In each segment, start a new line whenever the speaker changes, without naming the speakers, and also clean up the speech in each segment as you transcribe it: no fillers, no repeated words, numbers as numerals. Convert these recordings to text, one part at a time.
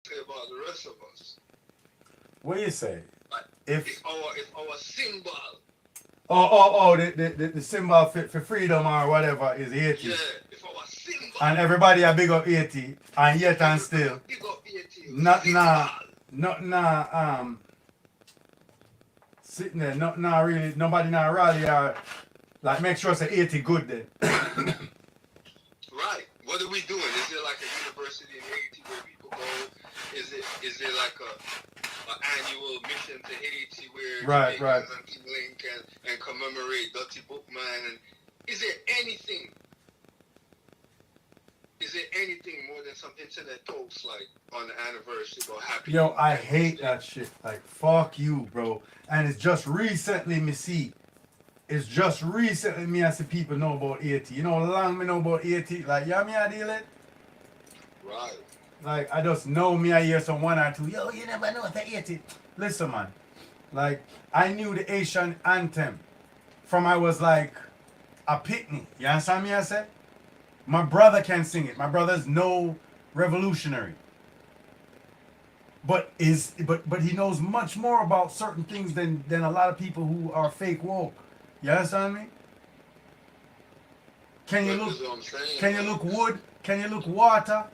say about the rest of us.
What do you say?
Like,
If
if our symbol,
the symbol for freedom or whatever is
yeah,
80.
if our symbol,
And everybody a big up 80 and yet and
everybody
still
big up 80,
not nah
symbol.
not nah sitting there, not nah really nobody not rally or like make sure say 80 good then.
Right. What are we doing? Is there like a university in Haiti where people go? Is there like a annual mission to Haiti where
Right, right.
Jamaicans and people and commemorate Dirty Bookman? And is there anything? Is there anything more than some internet posts like on the anniversary or happy
Yo, I
Independence
hate
Day?
that shit. Like fuck you, bro. And it's just recently me see. It's just recently me I see people know about 80. You know how long me know about 80? Like yeah me I deal it.
Right.
Like I just know me I hear some one or two. Yo, you never know the 80. Listen man. Like I knew the Asian anthem from I was like a picnic. You understand me I said? My brother can sing it. My brother's no revolutionary. But he knows much more about certain things than a lot of people who are fake woke. You understand me? Can you
But
look
this is what I'm saying.
can you look wood? Can you look water?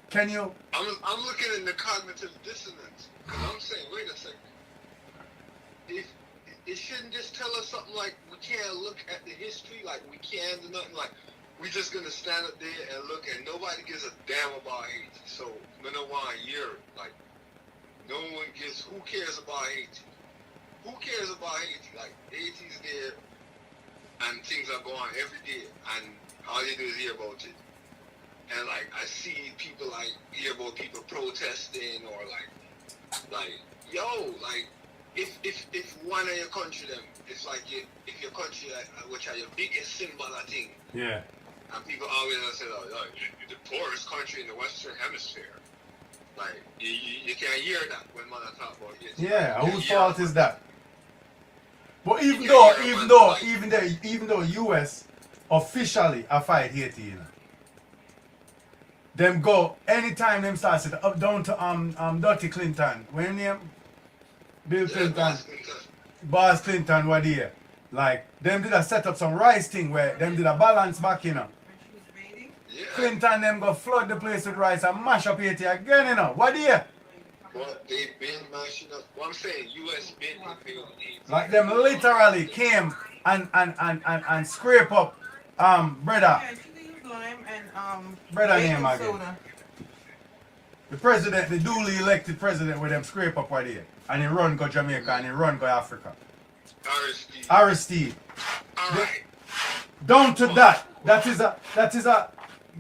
Can you
I'm looking at the cognitive dissonance because I'm saying, wait a second. If it shouldn't just tell us something like we can't look at the history, like we can't do nothing, like we just gonna stand up there and look, and nobody gives a damn about Haiti. So no one want to hear it. Like no one gives. Who cares about Haiti? Who cares about Haiti? Like Haiti's there, and things are going on every day, and all you do is hear about it. And like I see people like hear about people protesting or like yo like if one of your country them it's like if your country which are your biggest symbol I think
yeah.
and people always say oh, you're the poorest country in the Western Hemisphere like you can't hear that when man talk about it
Yeah,
like,
whose fault is that? But
you can't hear a man like,
even though US officially a fight Haiti, you know. Them go anytime them start sit up down to Dirty Clinton. When name? Bill
yeah
Clinton.
Boston
Boss Clinton were there. Like them did a set up some rice thing where them did a balance back, you know.
yeah
Clinton them go flood the place with rice and mash up Haiti again, you know. What do you?
what they've been mashing up what I'm saying US been invading Haiti
Like them literally came and scrape up brother.
Yeah, you can use lime and
Brother name
baking
again.
soda.
The president, the duly elected president with them scrape up right there. And he run go Jamaica and he run go Africa.
RSD
Aristide.
alright
Down to that. That is a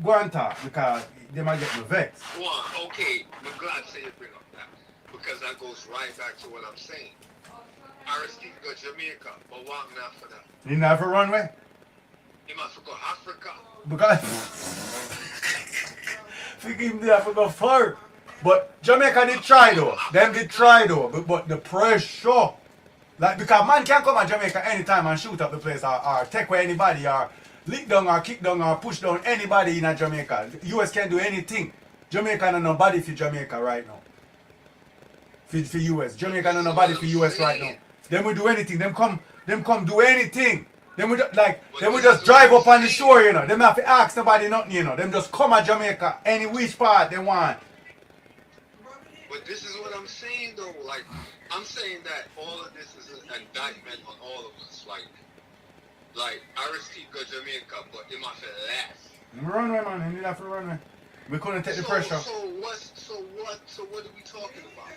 Guanta because they might get me vexed.
one, okay, I'm glad to say you bring up that because that goes right back to what I'm saying. Aristide go Jamaica, but what happened after that?
He never run away.
He must go Africa.
Because think him there for go far. But Jamaica did try though. Them did try though. But the pressure. Like because man can come at Jamaica anytime and shoot up the place or take away anybody or lick down or kick down or push down anybody in a Jamaica. US can do anything. Jamaica no nobody for Jamaica right now. For US. Jamaica no nobody for US right now. Them will do anything. Them come do anything. Them would just drive up on the shore, you know. Them have to ask nobody nothing, you know. Them just come at Jamaica any which part they want.
But this is what I'm saying though. Like I'm saying that all of this is an indictment on all of us. Like Aristide go Jamaica, but it must be less.
Run away, man. You need have to run away. We couldn't take the pressure.
So what are we talking about?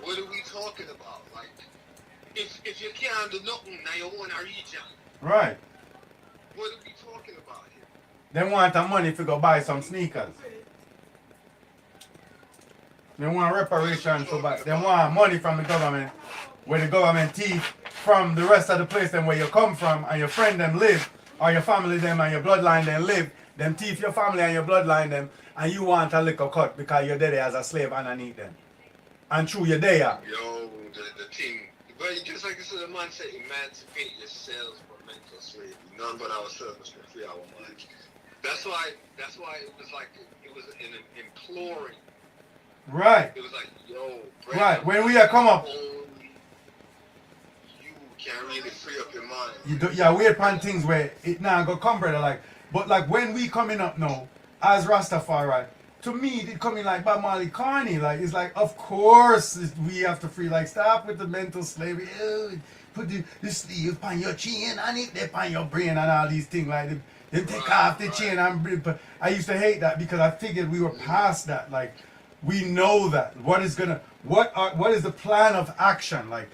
What are we talking about? Like if you can't do nothing now you want a region.
Right.
What are we talking about here?
They want the money to go buy some sneakers. They want reparations for buy. They want money from the government. Where the government thief from the rest of the place them where you come from and your friend them live, or your family them and your bloodline them live. Them thief your family and your bloodline them, and you want a little cut because you're there as a slave underneath them. And true, you're there.
Yo, the thing. But just like I said, the man said, emancipate yourselves from mental slavery. None but ourselves must free our minds. That's why it was like it was an imploring
Right.
It was like, yo,
Right. When we had come up,
only you can really free up your mind.
yeah, we had planned things where it now go come, brother. Like, but like when we coming up now as Rastafari, to me it coming like Bob Marley Carney. Like it's like, of course we have to free. Like stop with the mental slavery. Put the sleeve on your chin and it there on your brain and all these things like they take off the chain and but I used to hate that because I figured we were past that. Like we know that what is the plan of action? Like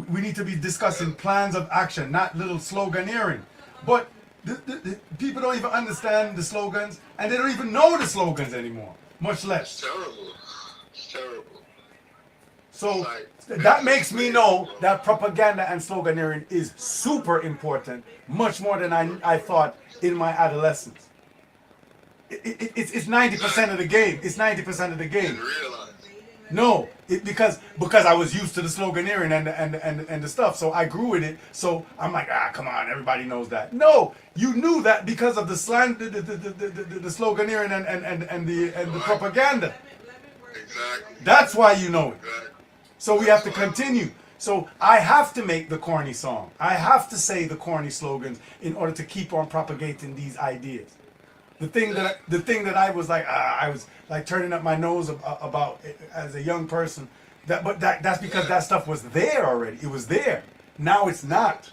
we need to be discussing plans of action, not little sloganeering. But the people don't even understand the slogans, and they don't even know the slogans anymore, much
It's
less.
terrible. It's terrible.
So
It's
that makes me know that propaganda and sloganeering is super important, much more than I thought in my adolescence. It's 90% of the game. It's 90% of the game.
Didn't realize.
No, because I was used to the sloganeering and the stuff, so I grew with it. So I'm like, come on, everybody knows that. No, you knew that because of the slang, the sloganeering and the propaganda.
Exactly.
That's why you know it.
Exactly.
So we have to continue. So I have to make the corny song. I have to say the corny slogans in order to keep on propagating these ideas. The thing that I was like, I was like turning up my nose about as a young person. That's because that stuff was there already. It was there. Now it's not.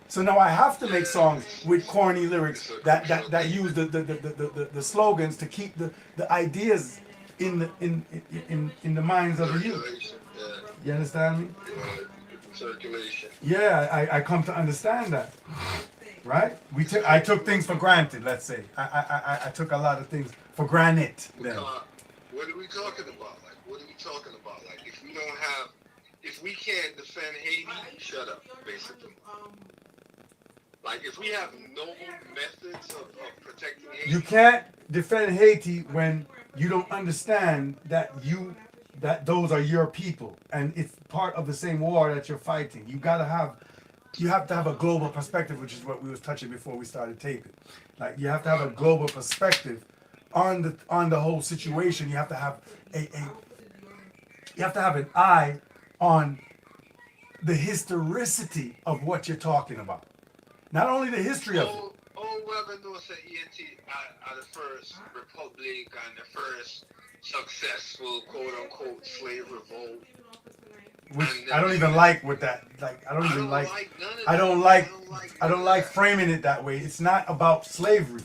So now I have to make songs with corny lyrics that use the slogans to keep the ideas in the minds of the youth.
Circulation. Yeah.
You understand me?
Circulation.
Yeah, I come to understand that. Right? I took things for granted. Let's say I took a lot of things for granted. Then.
What are we talking about? Like, what are we talking about? Like, if we can't defend Haiti, shut up, basically. Like, if we have no methods of protecting Haiti,
you can't defend Haiti when you don't understand that those are your people and it's part of the same war that you're fighting. You have to have a global perspective, which is what we was touching before we started taping. Like you have to have a global perspective on the whole situation. You have to have an eye on the historicity of what you're talking about. Not only the history of it.
Well, knows that ENT are the first republic and the first successful quote unquote slave revolt.
Which I don't even like with that. Like I don't like framing it that way. It's not about slavery.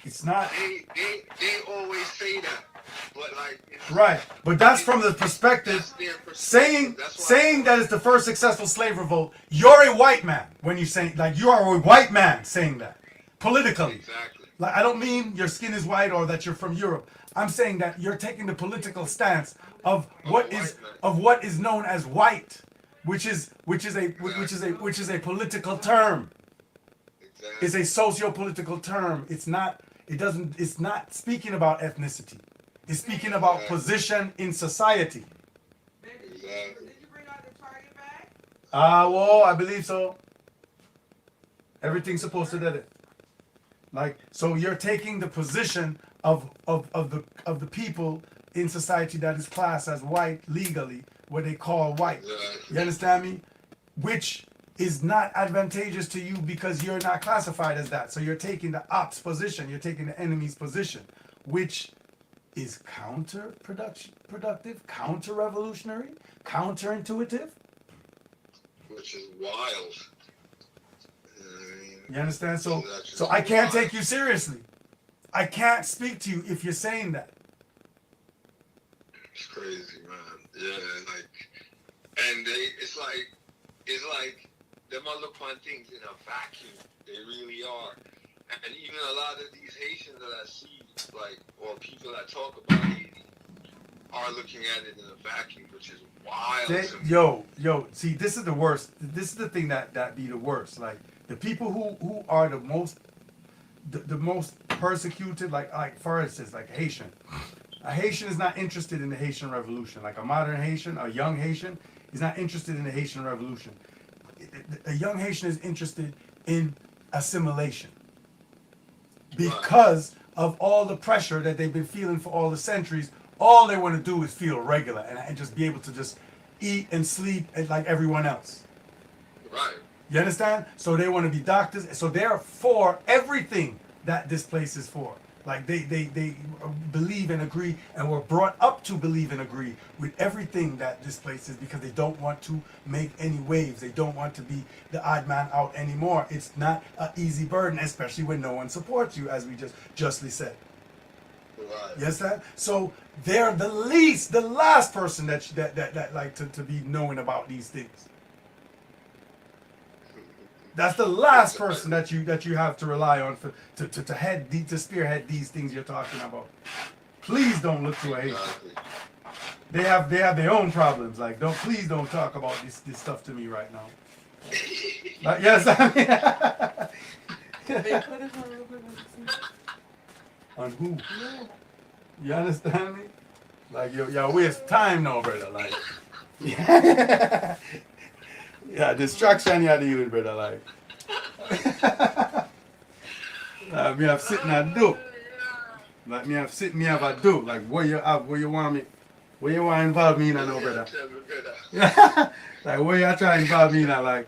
It's not.
They always say that, but like.
Right, but that's from the perspective saying that it's the first successful slave revolt. You're a white man when you say like you are a white man saying that politically.
Exactly.
Like I don't mean your skin is white or that you're from Europe. I'm saying that you're taking the political stance of what is known as white, which is a political term.
Exactly.
It's a socio-political term. It's not speaking about ethnicity. It's speaking about position in society.
Exactly.
Did you bring out the Target bag?
Well, I believe so. Everything's supposed to do it. Like, so you're taking the position of the people in society that is classed as white legally, what they call white.
Exactly.
You understand me? Which is not advantageous to you because you're not classified as that. So you're taking the ops position, you're taking the enemy's position, which is counterproductive, counter-revolutionary, counterintuitive.
Which is wild.
You understand? So I can't take you seriously. I can't speak to you if you're saying that.
It's crazy, man. Yeah, and it's like them all look on things in a vacuum. They really are. And even a lot of these Haitians that I see, like, or people that talk about Haiti, are looking at it in a vacuum, which is wild.
Yo, see, this is the worst. This is the thing that be the worst. Like the people who are the most persecuted, like for instance, like Haitian. A Haitian is not interested in the Haitian Revolution. Like a modern Haitian, a young Haitian, is not interested in the Haitian Revolution. A young Haitian is interested in assimilation because of all the pressure that they've been feeling for all the centuries all they want to do is feel regular and just be able to just eat and sleep like everyone else.
Right.
You understand? So they want to be doctors. So they're for everything that this place is for. Like they believe and agree and were brought up to believe and agree with everything that this place is because they don't want to make any waves. They don't want to be the odd man out anymore. It's not an easy burden, especially when no one supports you, as we just justly said.
Right.
You understand? So they're the last person that like to be knowing about these things. That's the last person that you have to rely on to spearhead these things you're talking about. Please don't look to a hate.
Exactly.
They have their own problems. Like please don't talk about this stuff to me right now. Like, yes, I mean. On who? You understand me? Like you waste time now, brother. Like yeah, distraction you had to use, brother. Like, me have sitting and do. Like me have sit, me have a do. Like what you have, what you want me, what you want to involve me in, I know, brother. Like what you try to involve me in, like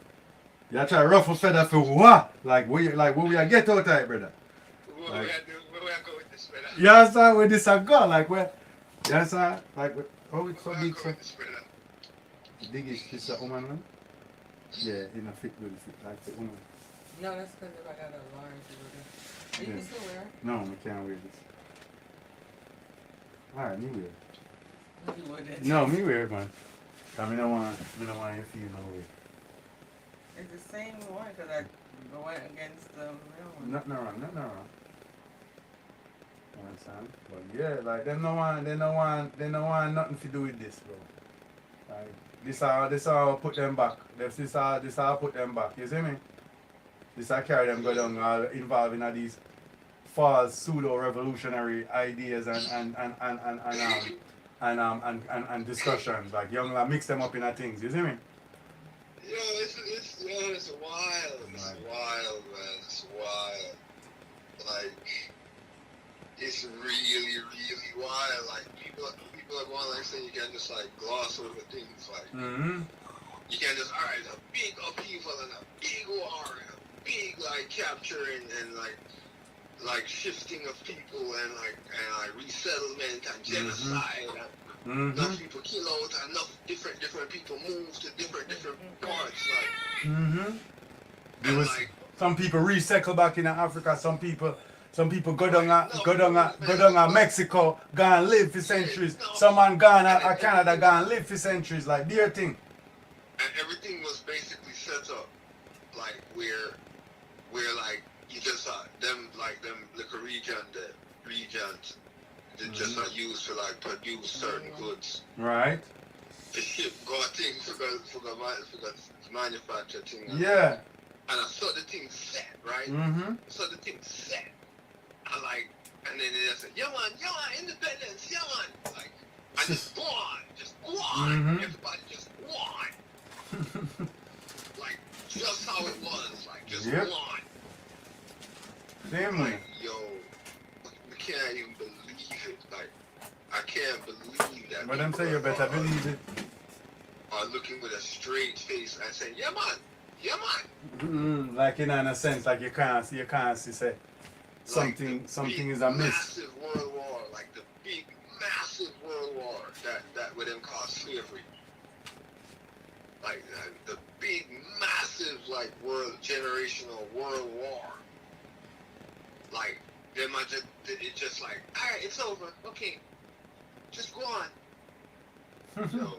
you try to ruffle feather for what? Like what we get out of it, brother.
Where we go with this, brother?
You understand where this a go? Like where? You understand? Like oh, it's so
Where we
big,
go
so.
with this, brother?
Dig is this a woman, man? Yeah, in a fit really fit like the woman.
No, that's because if I got a large, are you
Yeah.
still wear?
No, I can't wear this. Alright, me wear.
You wouldn't.
No, me wear it, man. I mean, I don't want you feel no way.
It's the same one because I went against the real one.
Nothing wrong. You understand? But yeah, like they don't want nothing to do with this, bro. Like this all put them back. This all put them back. You see me? This all carry them go down all involved in these false pseudo revolutionary ideas and discussions. Like young like mix them up in things. You see me?
Yo, it's wild. It's wild, man. It's wild. Like, it's really, really wild. Like, people are going like saying you can't just like gloss over things. Like, you can't just, alright, a big upheaval and a big war and a big like capturing and like shifting of people and resettlement and genocide. Enough people kill out, enough different people move to different parts. Like,
There was
like,
some people recycle back in Africa. Some people go down to Mexico, go and live for centuries. Some man go to Canada, go and live for centuries. Like their thing.
and everything was basically set up like where like you just them liquor regions they just are used to like produce certain goods.
Right.
The ship got things for the manufacture things.
Yeah.
And I saw the thing set, right? So the thing set. And then they said, yeah man, independence, yeah man. Like, and just go on. Everybody just go on. Like, just how it was, like, just go on.
Same way.
Like, yo, we can't even believe it. Like, I can't believe that.
But them say you better believe it.
Are looking with a straight face and saying, yeah man.
Like in a sense, like you can't see say something is amiss.
Massive world war, like the big massive world war that would them call slavery. Like the big massive like generational world war. Like them it's just like, alright, it's over. Okay. Just go on. So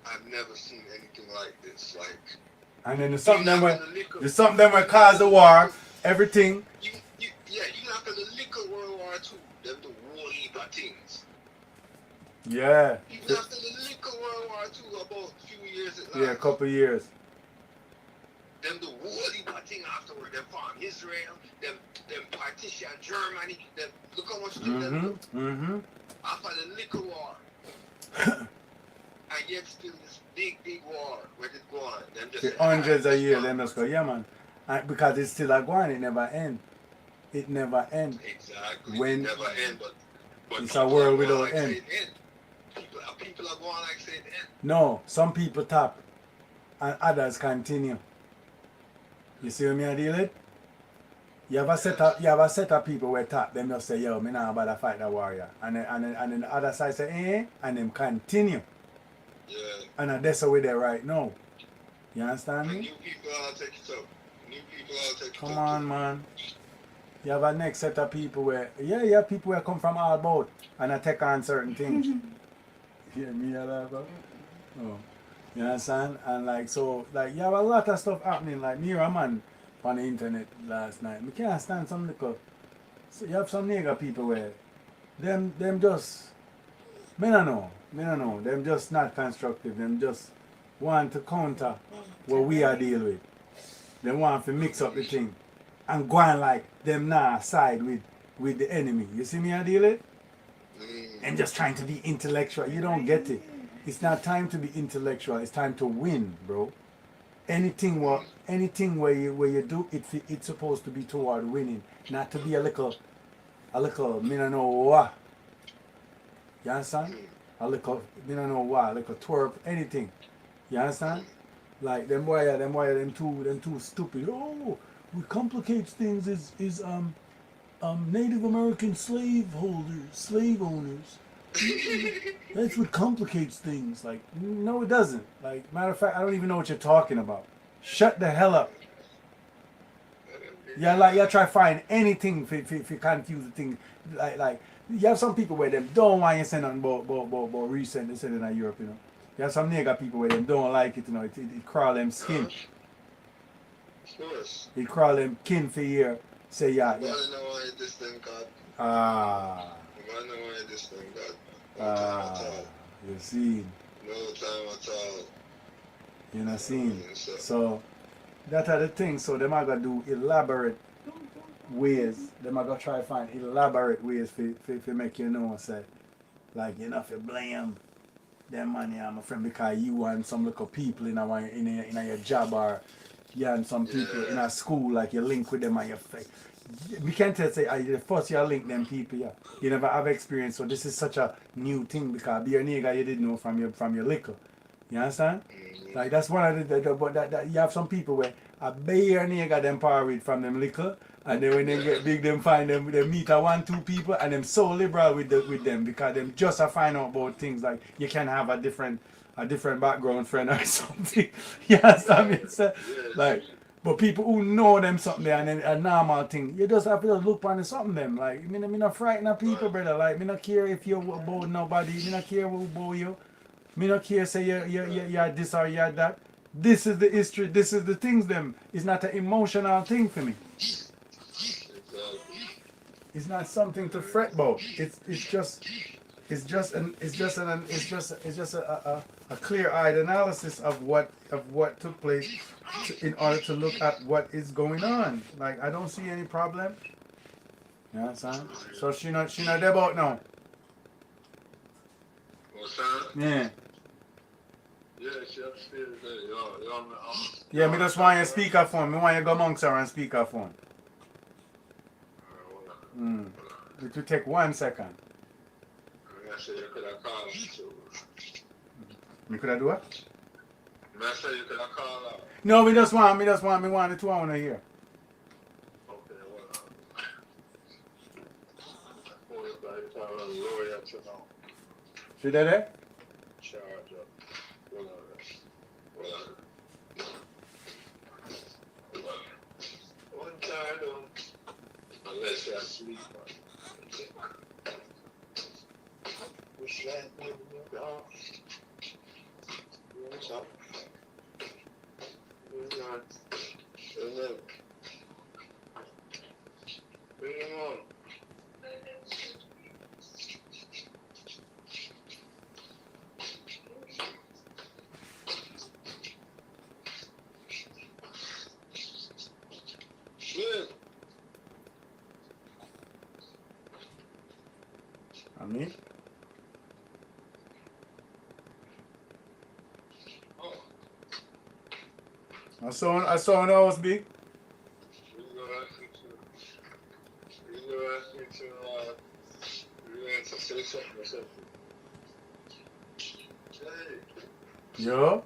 I've never seen anything like this. Like,
and then there's something that will cause the war. Everything.
Even after the liquor World War II, them the whole heap of things.
Yeah.
Even after the liquor World War II, about a few years at last.
Yeah, a couple years.
Them the whole heap of things afterward. Them farm Israel, them partition Germany. Them look how much them after the liquor war. And yet still this big war, where it go on? Them just
hundreds of years, them just go, yeah man. And because it's still a going, it never end. It never end.
Exactly.
When
it never end, but But
It's a world without
like
end.
say it end. People are going like say it end.
No, some people tap and others continue. You see what I deal with? You have a set of people where tap, them just say, yo, me nah bother fight the warrior. And then the other side say, and them continue.
Yeah.
And that's the way they're right now. You understand
And
me?
new people are take it up. New people are take it
Come
up.
on, man. You have a next set of people where, you have people where come from all about and I take on certain things. You hear me a lot about? Oh. You understand? And like, so, like, you have a lot of stuff happening. Like, me or a man on the internet last night. I can't stand some little, so you have some nigga people where, them just, me no know. Them just not constructive. Them just want to counter what we are dealing with. They want to mix up the thing and go on like them now side with the enemy. You see me I deal it? And just trying to be intellectual. You don't get it. It's not time to be intellectual. It's time to win, bro. Anything where you do it, it's supposed to be toward winning, not to be a little me no know what. You understand? A little me no know what, a little twerp, anything. You understand? Like them too stupid. Oh, what complicates things is Native American slave owners. That's what complicates things. Like, no, it doesn't. Like, matter of fact, I don't even know what you're talking about. Shut the hell up. Yeah, like, you try to find anything if you confuse the thing. Like, you have some people where them don't want you to say nothing about recent, they said in Europe, you know. You have some nigga people where them don't like it, you know. It crawl them skin.
Of course.
It crawl them kin for year. Say, yeah.
I don't know why this thing got.
Ah.
I don't know why this thing got. No time at all.
You see.
No time at all.
You know, see. So, that are the things. So, them are going to do elaborate ways. Them are going to try to find elaborate ways to make you know, say, like, you know, if you blame them money, I'm a friend, because you and some little people in your job, or you and some people in a school, like you link with them and you we can't tell say the first you link them people, yeah. You never have experience, so this is such a new thing because be a nigga you didn't know from your liquor. You understand? Like that's one of but that you have some people where a bare nigga them power with from them liquor, and then when they get big them find them they meet a 1-2 people and them so liberal with them because them just a find out about things like you can have a different background friend or something. You understand me? So, like, but people who know them something there and then a normal thing, you just have to look on something them. Like, me not frighten of people, brother. Like, me not care if you about nobody. Me not care who about you. Me not care say you're this or you're that. This is the history. This is the things them. It's not an emotional thing for me. It's not something to fret about. It's just a clear-eyed analysis of what took place in order to look at what is going on. Like I don't see any problem. You understand? So she not there about now.
What's that?
Yeah.
Yeah, she upstairs there.
Yeah, me just want your speakerphone. Me want you go amongst her and speakerphone. It will take 1 second.
I said you could have called too.
Me could I do what?
I said you could have called out.
No, me want the two I want to hear.
Okay, well,
She there?
charge up. One time, unless you're asleep. What's that? What's up? What's up? Bring him on. Good.
Me?
Oh.
I saw an house big.
You know, ask me to
Yo.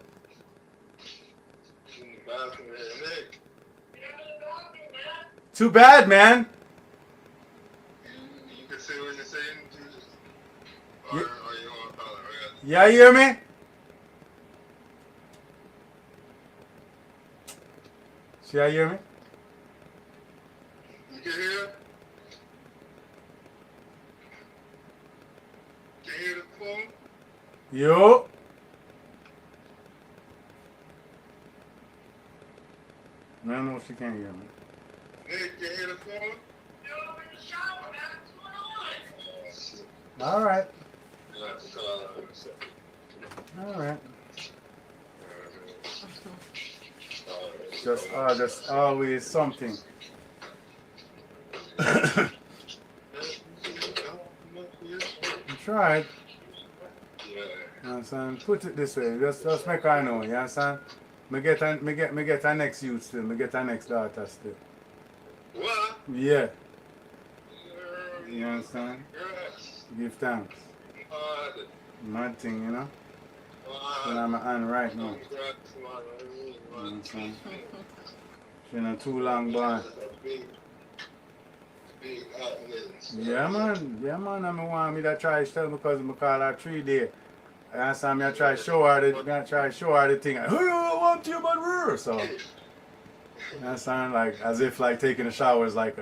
Too bad, man.
You can say what you're saying. Or you want to call it?
Yeah, you hear me? See, you hear me?
You can hear? Can you hear the phone?
Yo. I don't know if she can hear me.
Nick, you hear the phone?
All right.
Yeah,
All right. Just always something. You tried. You understand? Put it this way. Just make I know. You understand? Me get a next youth still. Me get a next daughter still.
What?
Yeah. You understand?
Yes.
Give thanks. Mad thing, you know? When I'm an hand right now. You understand? She not too long gone. Yeah man, I want me to try to tell because I call her 3 days. You understand me? I try to show her the thing. Hey, I want you about her. So you understand? Like as if like taking a shower is like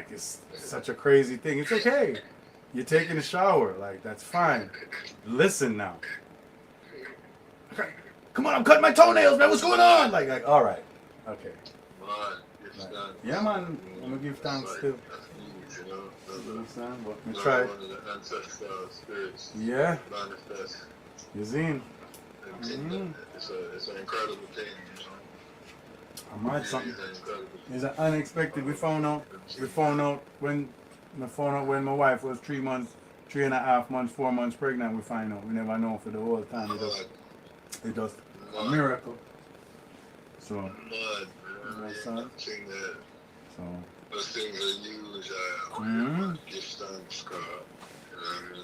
it's such a crazy thing. It's okay. You're taking a shower, like that's fine. Listen now. Come on, I'm cutting my toenails, man. What's going on? Like all right, okay. Yeah, man. I'm gonna give thanks too. You understand? But we try. Yeah. You seen?
It's an incredible thing, you know.
I might something. It's an unexpected. We found out when my wife was 3 months, 3.5 months, 4 months pregnant. We find out. We never know for the whole time. It just a miracle. So. Son. So.
Those things are huge. Give thanks, God.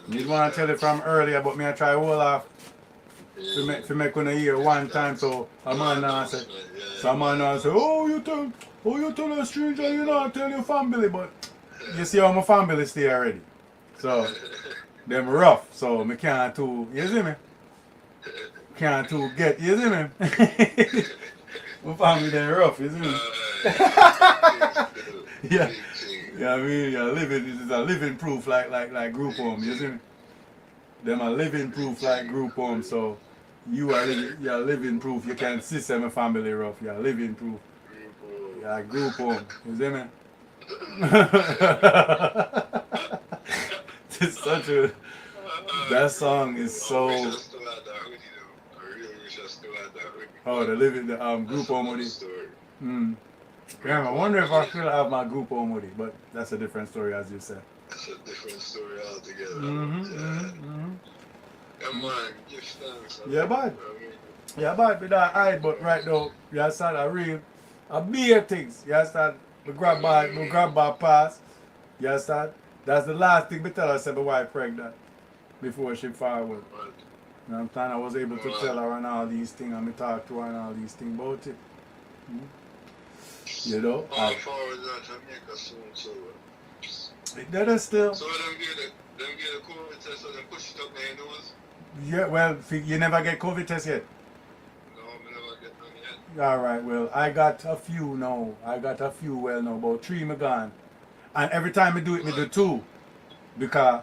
You want to tell it from earlier, but me I try hold off. To make on a year one time, so a man now say, oh you tell a stranger you not tell your family, but you see how my family stay already. So them rough, so me can't too, you see me? Can't too get, you see me? My family them rough, you see me? Yeah. Yeah, I mean, this is a living proof like group home, you see me? Them are living proof like group home, so you're living proof. You can see my family rough. You're living proof. You're group home. You see me? It's such a. That song is so. Oh, the group home hoodie. Yeah, I wonder if I still have my group home hoodie, but that's a different story, as you said.
That's a different story altogether. Come on, give thanks.
Yeah, bad. Yeah, bad with that hide, but right now, you start a big things. You start, we grab by pass. You start, that's the last thing we tell her, said my wife pregnant before she forward. You know what I'm saying? I was able to tell her and all these things, and I talk to her and all these things about it. You know?
How far is that Jamaica soon, so?
That is still.
So them get a COVID test, so they push it up their nose?
Yeah, well, you never get COVID test yet?
No, I never get none yet.
Alright, well, I got a few now. About 3 me gone. And every time I do it, me do 2. Because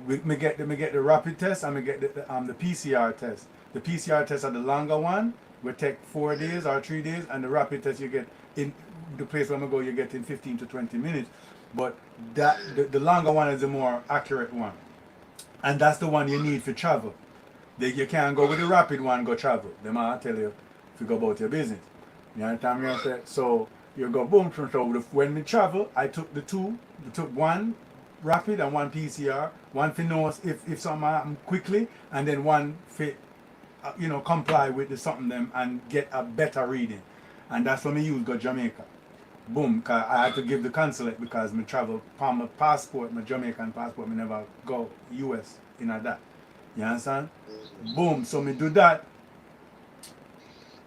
me get the rapid test and me get the PCR test. The PCR test are the longer one, will take 4 days or 3 days, and the rapid test you get in the place where I go, you get in 15 to 20 minutes. But the longer one is the more accurate one. And that's the one you need for travel. You can't go with the rapid one, go travel. They might tell you if you go about your business. You understand what I'm saying? So you go boom, so when we travel, I took the 2. We took 1 rapid and 1 PCR. 1 for know if something happen quickly, and then 1 for comply with the something them and get a better reading. And that's when we use go Jamaica. boom, cause I had to give the consulate because me travel on my passport, my Jamaican passport, me never go US in that. You understand? Boom, so me do that.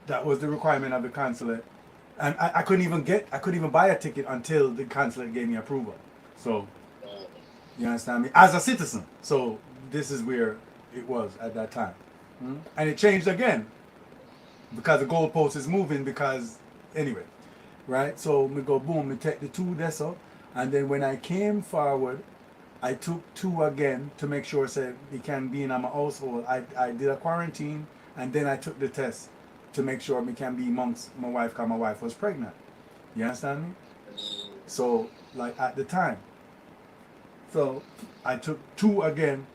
That was the requirement of the consulate. And I couldn't even buy a ticket until the consulate gave me approval. So you understand me? As a citizen. So this is where it was at that time. And it changed again. Because the goalpost is moving because anyway. Right? So we go boom, we take the 2 deso, and then when I came forward, I took 2 again to make sure said it can be in my household. I did a quarantine and then I took the test to make sure we can be amongst my wife because my wife was pregnant. You understand me? So like at the time. So I took 2 again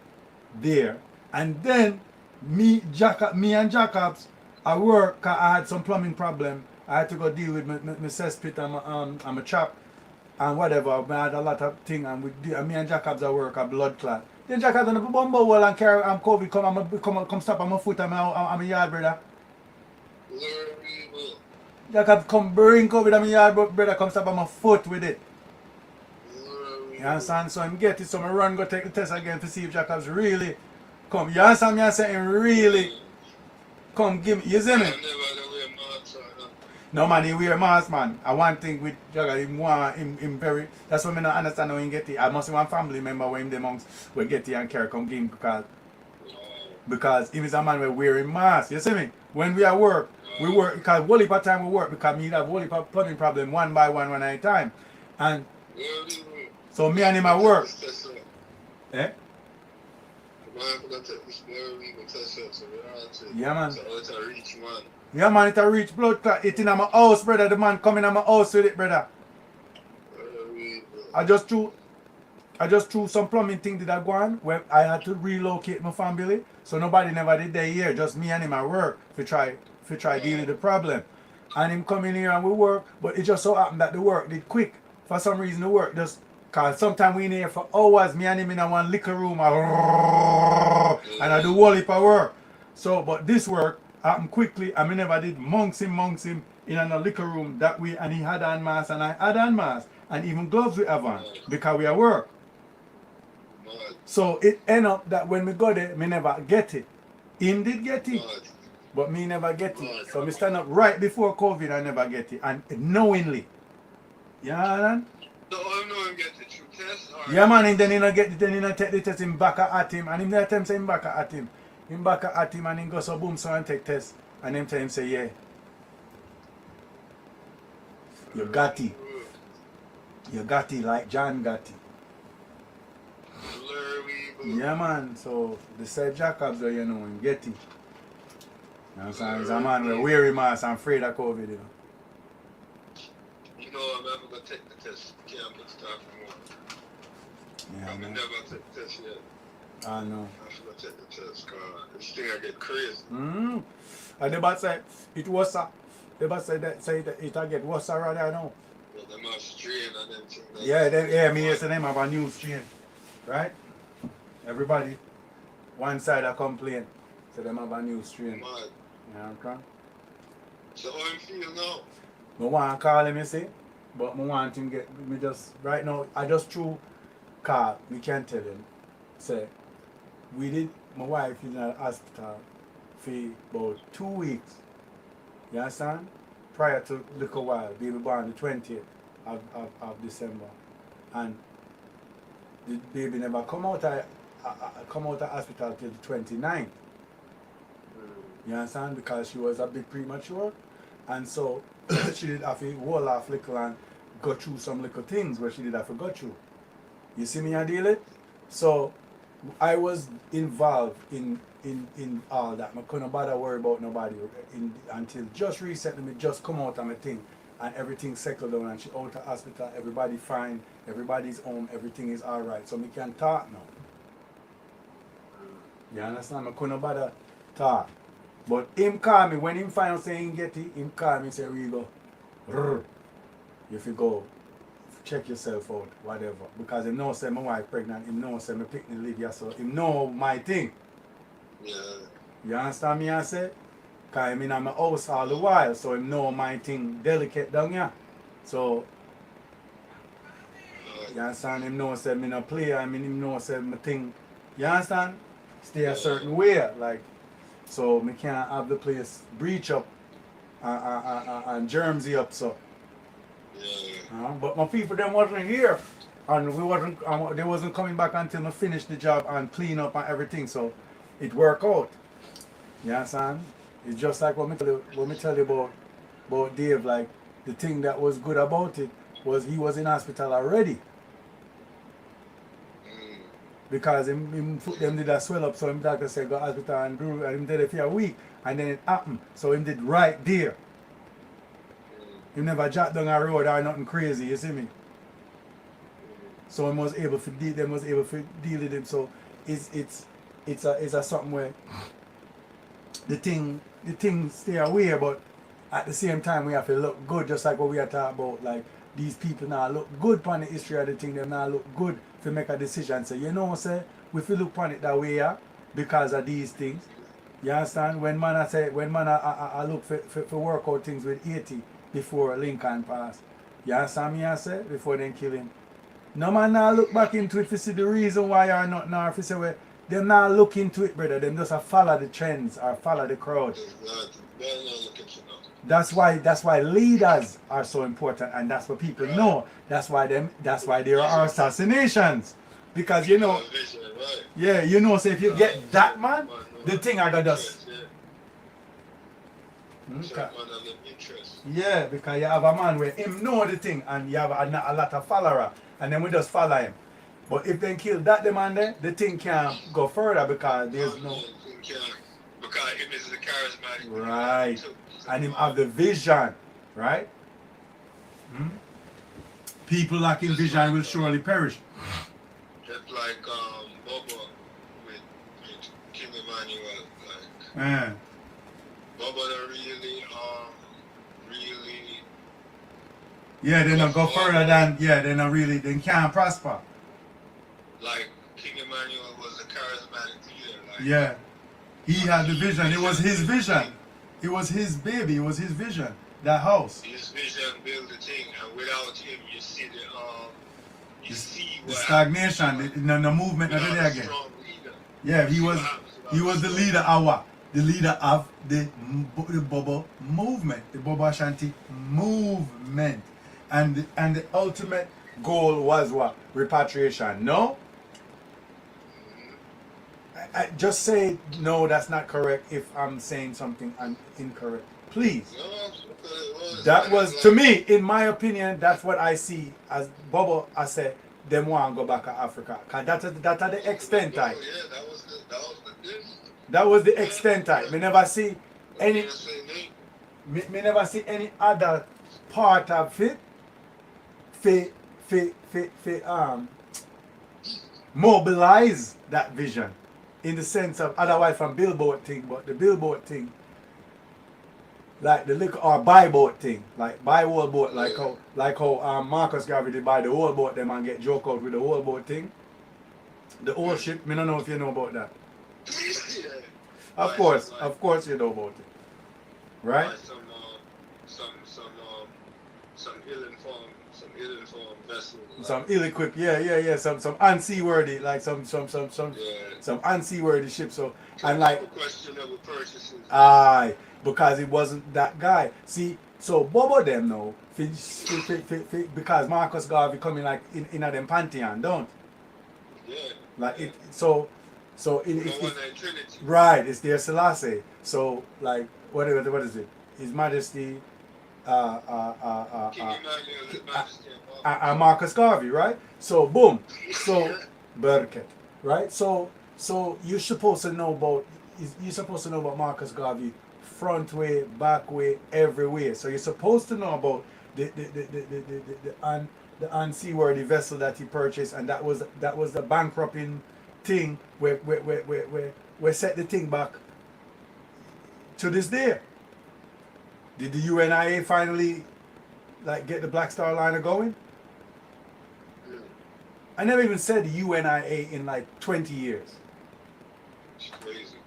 there. And then me and Jacobs I work cause I had some plumbing problem. I had to go deal with my cesspit and my chop and whatever. I had a lot of things and me and Jacobs at work a blood clot. Then Jacobs on the bumbo wall and carry and COVID come stop on my foot and my yard brother. Jacobs come bring COVID on my yard brother come stop on my foot with it. You understand? So I'm get it, so I run go take the test again to see if Jacobs really come. You understand me? I say him really come give me, you see me? No man, he wear mask man. I one thing with Jagger, him very, that's why I don't understand how he get it. I must have one family member where him the monks will get it and carry come give him because him is a man will wearing mask. You see me? When we at work, we work because whole heap of time we work because me have whole heap of plumbing problem one by one at a time. And so me and him at work. Eh? Yeah man. Yeah man, it a reach blood clot. It in my house, brother. The man coming in my house with it, brother. I just threw some plumbing thing did I go on where I had to relocate my family. So nobody never did that here, just me and him at work to try deal with the problem. And him coming here and we work, but it just so happened that the work did quick. For some reason the work just cause sometimes we in here for hours, me and him in a one liquor room and I do whole heap of work. So but this work happened quickly and me never did monks him in a liquor room that way and he had on mask and I had on mask and even gloves we have on because we at work. So it end up that when we got there, me never get it. Him did get it, but me never get it. So me stand up right before COVID, I never get it and knowingly. You know?
So I know him get the true test.
Yeah man, and then he not get it, then he not take the test him back at him and him that time say him back at him. Him back at him and him go so boom so and take test and him tell him say yeah. You got it. You got it like John got it. Yeah man, so the said Jacobs you know him get it. You know what I'm saying? He's a man with weary mask and afraid of COVID, you know.
You know I'm never gonna take the test. Can't put stuff from one.
Yeah,
I'm
man.
never gonna take the test yet.
I know.
I'm gonna take the test, cause this thing I get crazy.
And the about say it was the about say that it I get worse rather I know.
Well, them are strain and them things.
Yeah, me yesterday have a new strain. Right? Everybody one side I complain. So them have a new strain.
Mad.
Yeah, okay.
So how you feel now?
I want to call him, you see, but I want him get me just right now. I just threw call. We can't tell him. Say my wife is in the hospital for about 2 weeks. You understand? Prior to a little while, baby born the 20th of December, and the baby never come out of hospital till the 29th. You understand? Because she was a bit premature. And so she did have to wall off little and go through some little things where she did have to go through. You see me I deal it? So I was involved in all that. I couldn't bother worry about nobody until just recently me just come out of my thing and everything settled down and she out of hospital, everybody fine, everybody's home, everything is alright. So me can talk now. You understand? I couldn't bother talk. But him call me, when him find out saying get it, him call me and say, we go, if you go, check yourself out, whatever. Because he knows say my wife pregnant, he knows say my picnic live here, so he know my thing.
Yeah.
You understand me I say? Because I'm in my house all the while, so he know my thing delicate down here. So you understand? Him know say me no play, I mean him know say my thing. You understand? Stay a certain way, like so me can't have the place breach up and germsy up so. But my people them wasn't here, and we wasn't. They wasn't coming back until I finished the job and clean up and everything. So it worked out. You understand? It's just like what me tell you about Dave. Like the thing that was good about it was he was in hospital already because him foot them did a swell up. So him doctor said go hospital and do and him did it for a week and then it happened. So him did right there. He never jot down a road or nothing crazy, you see me? So he was able to deal with him. So it's a something where the thing stay away, but at the same time we have to look good, just like what we are talking about. Like these people now look good upon the history of the thing, they now look good to make a decision. So you know say we feel look upon it that way, yeah, because of these things. You understand? When man I look for work out things with 80 before Lincoln passed. You understand me I say? Before they kill him. No man now look back into it to see the reason why you're not now. If you say well, them now look into it, brother. Them just follow the trends or follow the crowd. That's why leaders are so important, and that's what people know. That's why there are assassinations. Because you know, yeah, you know, so if you get that man, the thing are gonna just yeah, because you have a man where him know the thing and you have a lot of follower and then we just follow him. But if they kill that the man there, the thing can't go further because there's no
because him is the charismatic.
Right. And him have the vision, right? People lacking vision will surely perish.
Just like Bobo with King Emmanuel, like Bobo don't really
yeah, they don't go further than they not really they can't prosper.
Like King Emmanuel was a charismatic leader. Like,
yeah. He had the vision. It was his vision. It was his baby. It was his vision. That house.
His vision built the thing, and without him, you see
the stagnation, the movement of the day again. Yeah, he was the leader of what? The leader of the Bobo movement, the Bobo Ashanti movement, and the ultimate goal was what? Repatriation. No. I just say no, that's not correct if I'm saying something incorrect. Please. That was, to me, in my opinion, that's what I see as Bobo. I said, them want to go back to Africa. Because that's the extent I. That was the extent I. Me never see any. Me never see any other part of it. Mobilize that vision. In the sense of otherwise from billboard thing, but the billboard thing, like the liquor or buy boat thing, like buy whole boat, like how Marcus Garvey did buy the whole boat, them and get joke out with the whole boat thing. The whole ship, me don't know if you know about that. Of course you know about it, right?
Some ill-informed vessels.
Some ill-equipped, yeah. Some unseaworthy, like some unseaworthy ships. So and like
questionable purchases.
Aye, because it wasn't that guy. See, so Bobo them know, because Marcus Garvey coming like in a them pantheon, don't?
Yeah.
Like it. So it right. It's their Selassie. So like what is it? His Majesty. Marcus Garvey, right? So boom, so Berket, right? So you're supposed to know about Marcus Garvey, front way, back way, every way. So you're supposed to know about the unseaworthy vessel that he purchased, and that was the bankrupting thing where set the thing back to this day. Did the UNIA finally like get the Black Star Liner going? I never even said the UNIA in like 20 years.
It's crazy.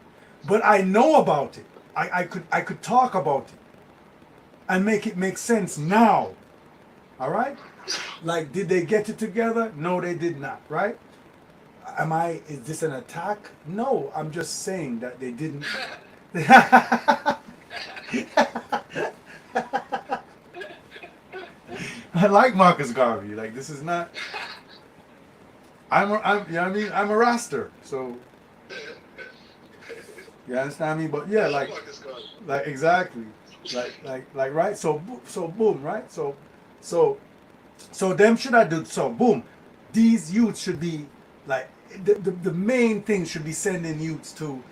But I know about it. I could talk about it and make it make sense now. All right? Like, did they get it together? No, they did not, right? Is this an attack? No, I'm just saying that they didn't. I like Marcus Garvey. Like, this is not. You know what I mean? I'm a raster, so you understand me? But yeah, like exactly, like right. So boom, right? So them should I do so boom. These youths should be like the main thing should be sending youths to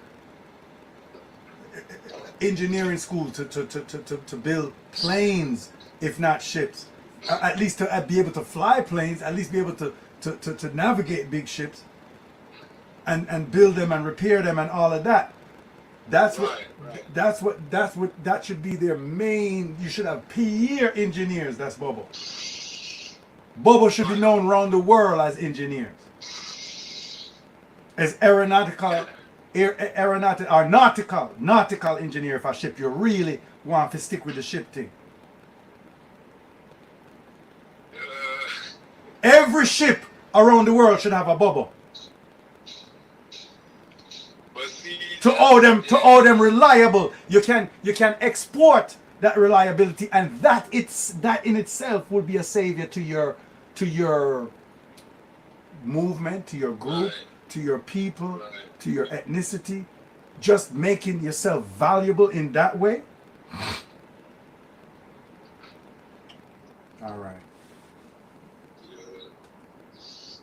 engineering school to build planes, if not ships. At least to be able to fly planes, at least be able to navigate big ships and build them and repair them and all of that. That's what that should be their main. You should have PE engineers. That's Bobo. Bobo should be known around the world as engineers, as nautical engineer for a ship. You really want to stick with the ship thing. Every ship around the world should have a Bobo. To all them reliable. You can export that reliability, and that in itself would be a savior to your movement, to your group, to your people, to your ethnicity. Just making yourself valuable in that way. All right.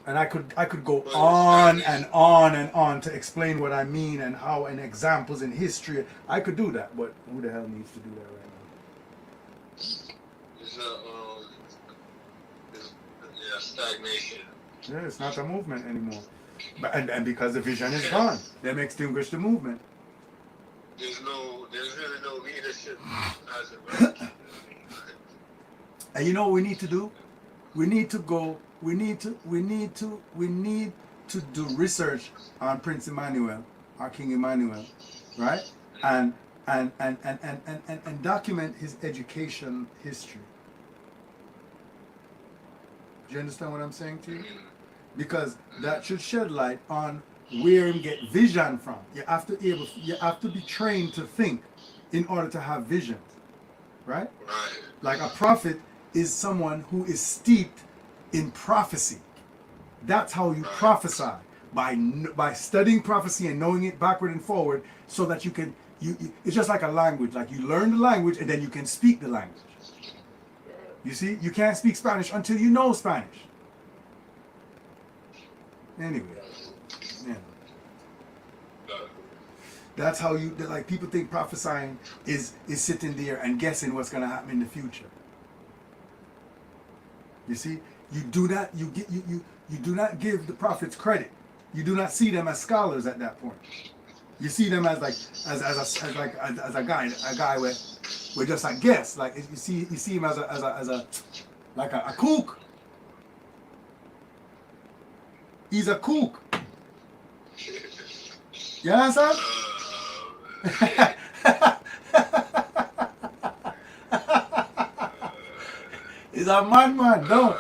And I could go on and on and on to explain what I mean and how and examples in history. I could do that, but who the hell needs to do that right
now? It's stagnation.
Yeah, it's not a movement anymore. But and because the vision is gone, them extinguish the movement.
There's really no leadership as of right.
And you know what we need to do? We need to do research on Prince Emmanuel, our King Emmanuel, right? And document his education history. Do you understand what I'm saying to you? Because that should shed light on where him get vision from. You have to be trained to think in order to have visions, right? Like a prophet is someone who is steeped in prophecy. That's how you prophesy, by studying prophecy and knowing it backward and forward, so that you can it's just like a language. Like you learn the language and then you can speak the language. You see, you can't speak Spanish until you know Spanish. Anyway, yeah. That's how like people think prophesying is sitting there and guessing what's going to happen in the future. You see, you do not give the prophets credit. You do not see them as scholars at that point. You see them as a guy where just a guess. Like you see him as a kook. He's a kook. You understand? He's a madman, don't.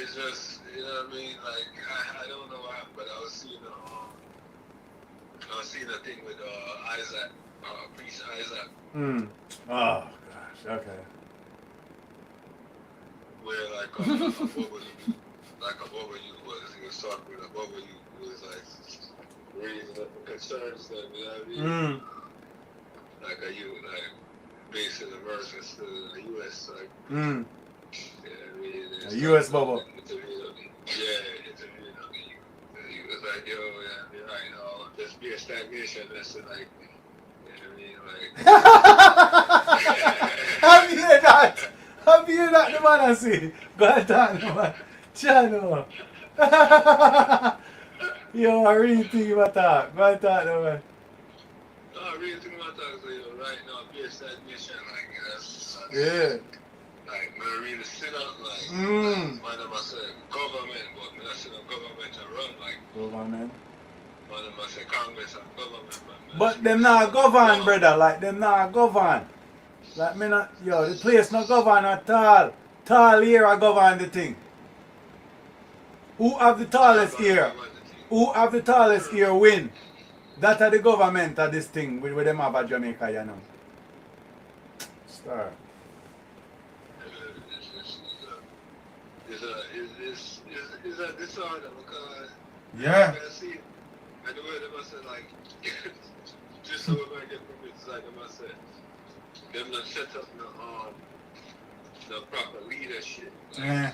It's just, you know what I mean? Like, I don't know why, but I was seeing a thing with Isaac, priest Isaac.
Oh gosh, okay.
Where like a Bobo was talking with a Bobo was like raising up the concerns that, you know what I mean? Like based in the versus to the US, like yeah, I mean,
a US Bobo.
Interviewed me. He was like, yo, yeah, right, just be a stagnation, that's like, you know what I mean, like
Have you heard that? Have you heard that the man I say? Go ahead, talk no man. Chano. Yo, I really think about that. Go ahead, talk no man.
No, I really think about that, so, right now, be a stagnation, like,
yeah.
Like, when I really sit up, like, man, I say government, but when I sit up government and run, like,
government.
Man, I say Congress and government, man.
But them not govern, brother. Like, them not govern. Like me not, yo, the place not govern at all. Tall here I govern the thing. Who have the tallest ear? Who have the tallest ear win? That are the government of this thing with them have at Jamaica, you know. Star.
Is a disorder because
Yeah.
I see it. And the way they must say like just so we might get permits like they must say them not set up the proper leadership. Like,
Yeah.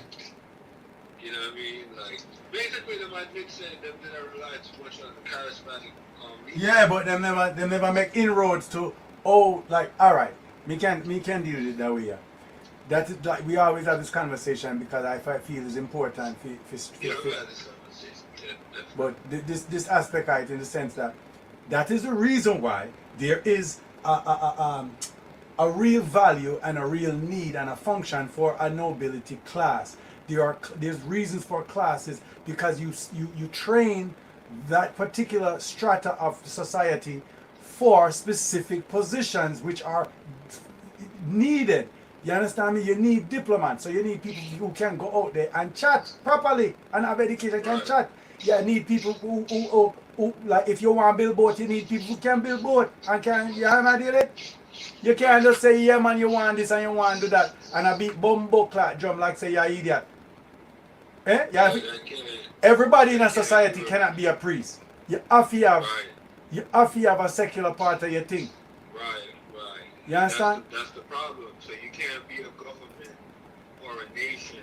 you know what I mean? Like basically they might mix in them didn't rely too much on the charismatic leader.
Yeah, but them never make inroads to like alright, me can deal with it that way. Yeah. That is like we always have this conversation because I feel it's important for
You know, we had this conversation. Yeah,
but this aspect of it in the sense that is the reason why there is a real value and a real need and a function for a nobility class. There's reasons for classes because you train that particular strata of society for specific positions which are needed. You understand me? You need diplomats, so you need people who can go out there and chat properly and have education, can chat. You need people who like if you want to build boat, you need people who can build boat and can, you know what I mean? You can't just say, yeah man, you want this and you want to do that and I beat bumbo clap drum like say you're an idiot. Eh? Yeah, everybody in a society cannot be a priest. You have to have a secular part of your thing.
Right.
You understand?
That's the problem. So you can't be a government or a nation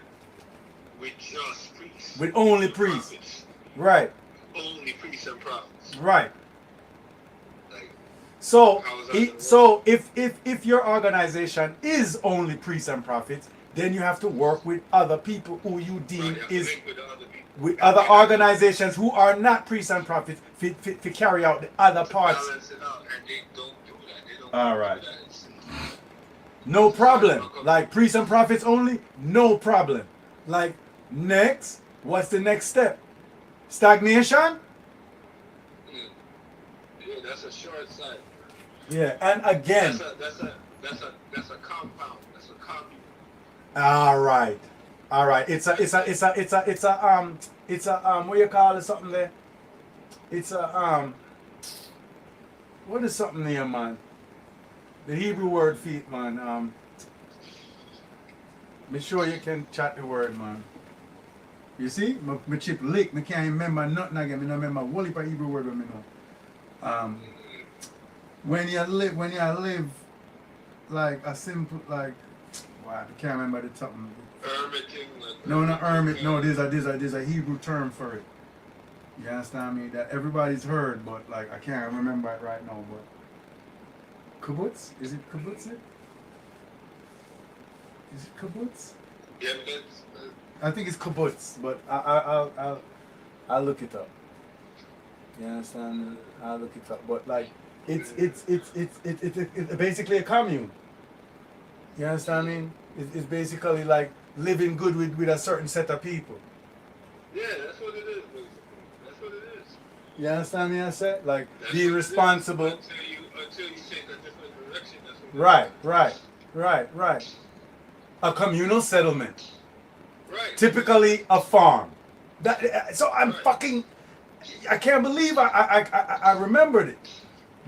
with just priests.
With only
and
priests.
prophets.
Right.
Only priests and prophets.
Right.
Like,
So
how is that
if your organization is only priests and prophets, then you have to work with other people who you deem is with other organizations who are not priests and prophets to carry out the other parts.
Balance it out, and they don't do that. They don't
All
do
right.
that.
No problem. Like priests and prophets only, no problem. Like next, what's the next step? Stagnation?
Yeah, that's a short sight.
Yeah, and again.
That's a compound. That's a commune.
All right. It's a what you call it, something there? It's a what is something there, man? The Hebrew word feet, man. Make sure you can chat the word, man. You see? My chip lick, me can't remember nothing again. Me don't remember one heap of Hebrew word with me now. When you live like a simple like wow, I can't remember the something.
Hermiting. Like
No, not hermit. No, there's a Hebrew term for it. You understand me? That everybody's heard, but like I can't remember it right now. But kibbutz? Is it kibbutz? Is it kibbutz?
Yeah, that's,
I think it's kibbutz, but I'll look it up. You understand me? I'll look it up. But like it's basically a commune. You understand me? It's basically like living good with a certain set of people.
yeah, that's what it is, basically. That's what it is.
You understand me? I said like
That's
be
what it is.
responsible.
Until you take a different direction. That's what it is.
Right. A communal settlement.
Right.
Typically a farm. So I'm
Right.
fucking. I can't believe I remembered it.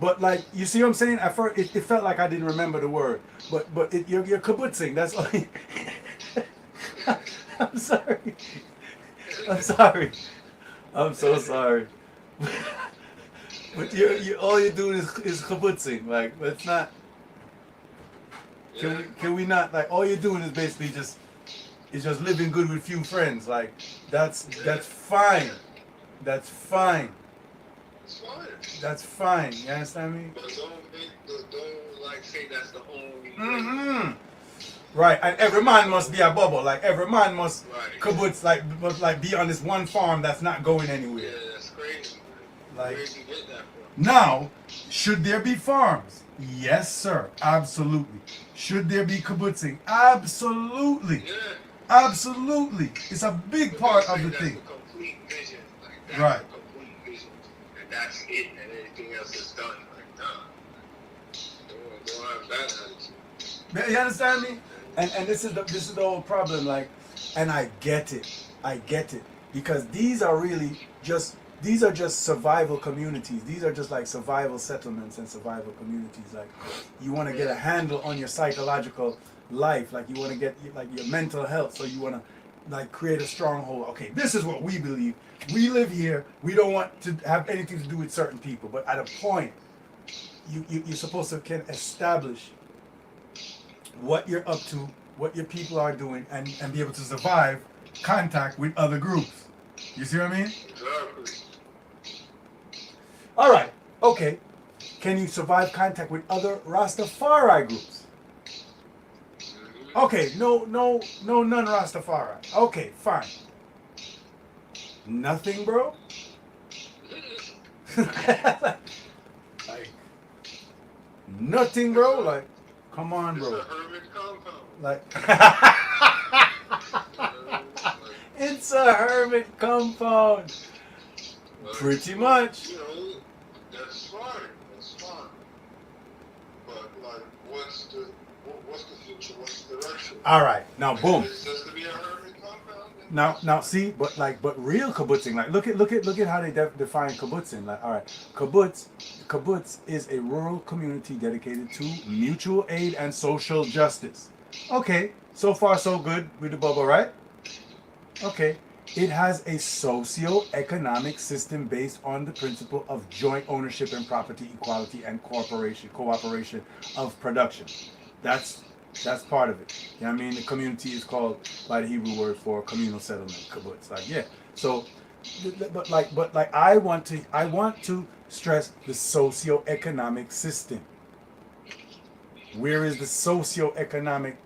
But like you see what I'm saying? At first it felt like I didn't remember the word. But you're kibbutzing. That's all. I'm sorry. I'm so sorry. But you all you do is kibbutzing. Like it's not.
Yeah.
Can we not like all you're doing is basically just living good with few friends. Like that's fine. That's fine.
It's fine.
That's fine. You understand me?
But don't like say that's the only way.
Mm-hmm. Right, and every man must be a bubble. Like every man must
Right.
kibbutz like be on this one farm that's not going
Yeah,
anywhere.
that's crazy.
Like
Where'd you get that from?
now, should there be farms? Yes, sir. Absolutely. Should there be kibbutzing? Absolutely.
Yeah.
Absolutely. It's a big
But
part
don't
of
say
the
that's
thing.
a complete vision. Like that's
Right.
a complete vision. And that's it, and anything else is done. Like, nah. Don't have that attitude.
You understand me? And this is the whole problem. Like, and I get it. I get it because these are just survival communities. These are just like survival settlements and survival communities. Like, you want to get a handle on your psychological life. Like, you want to get like your mental health. So you want to like create a stronghold. Okay, this is what we believe. We live here. We don't want to have anything to do with certain people. But at a point, you're supposed to can establish what you're up to, what your people are doing, and be able to survive contact with other groups. You see what I mean?
Exactly.
All right. Okay. Can you survive contact with other Rastafari groups? Okay. No, none Rastafari. Okay, fine. Nothing, bro. Like, nothing, bro. Like, come on,
It's
bro.
a hermit compound.
Like,
Like,
it's a hermit compound. Pretty much.
You know, that's fine. That's fine. But like, what's the future? What's the direction?
All right. Now, boom.
Is this to be a hermit compound?
Now, see, but real kibbutzing. Like, look at how they define kibbutzing. Like, all right, kibbutz is a rural community dedicated to mutual aid and social justice. Okay, so far so good with the bubble, right? Okay. It has a socio-economic system based on the principle of joint ownership and property equality and cooperation of production. That's part of it. You know what I mean? The community is called by the Hebrew word for communal settlement, kibbutz. Like, yeah. So, but I want to stress the socio-economic system. Where is the socio-economic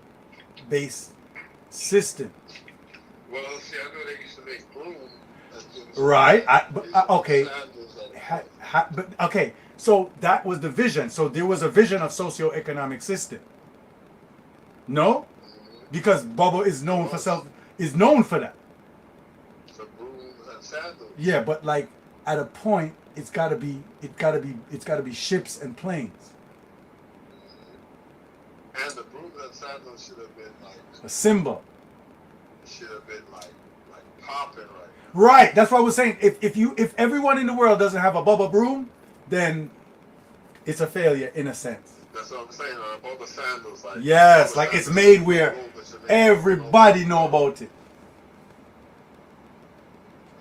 based system?
Well, see, I know they used to make broom.
Right. Okay. But okay. So that was the vision. So there was a vision of socio-economic system. No, because Bubba is known for that.
For brooms and sandals.
Yeah, but like at a point, it's gotta be ships and planes.
And the brooms and sandals should have been like
A symbol.
should have been like popping right.
Right. That's what I was saying. If everyone in the world doesn't have a Bubba broom, then it's a failure in a sense.
That's what I'm saying. About the sandals, like
Yes, like it's made where everybody know about it.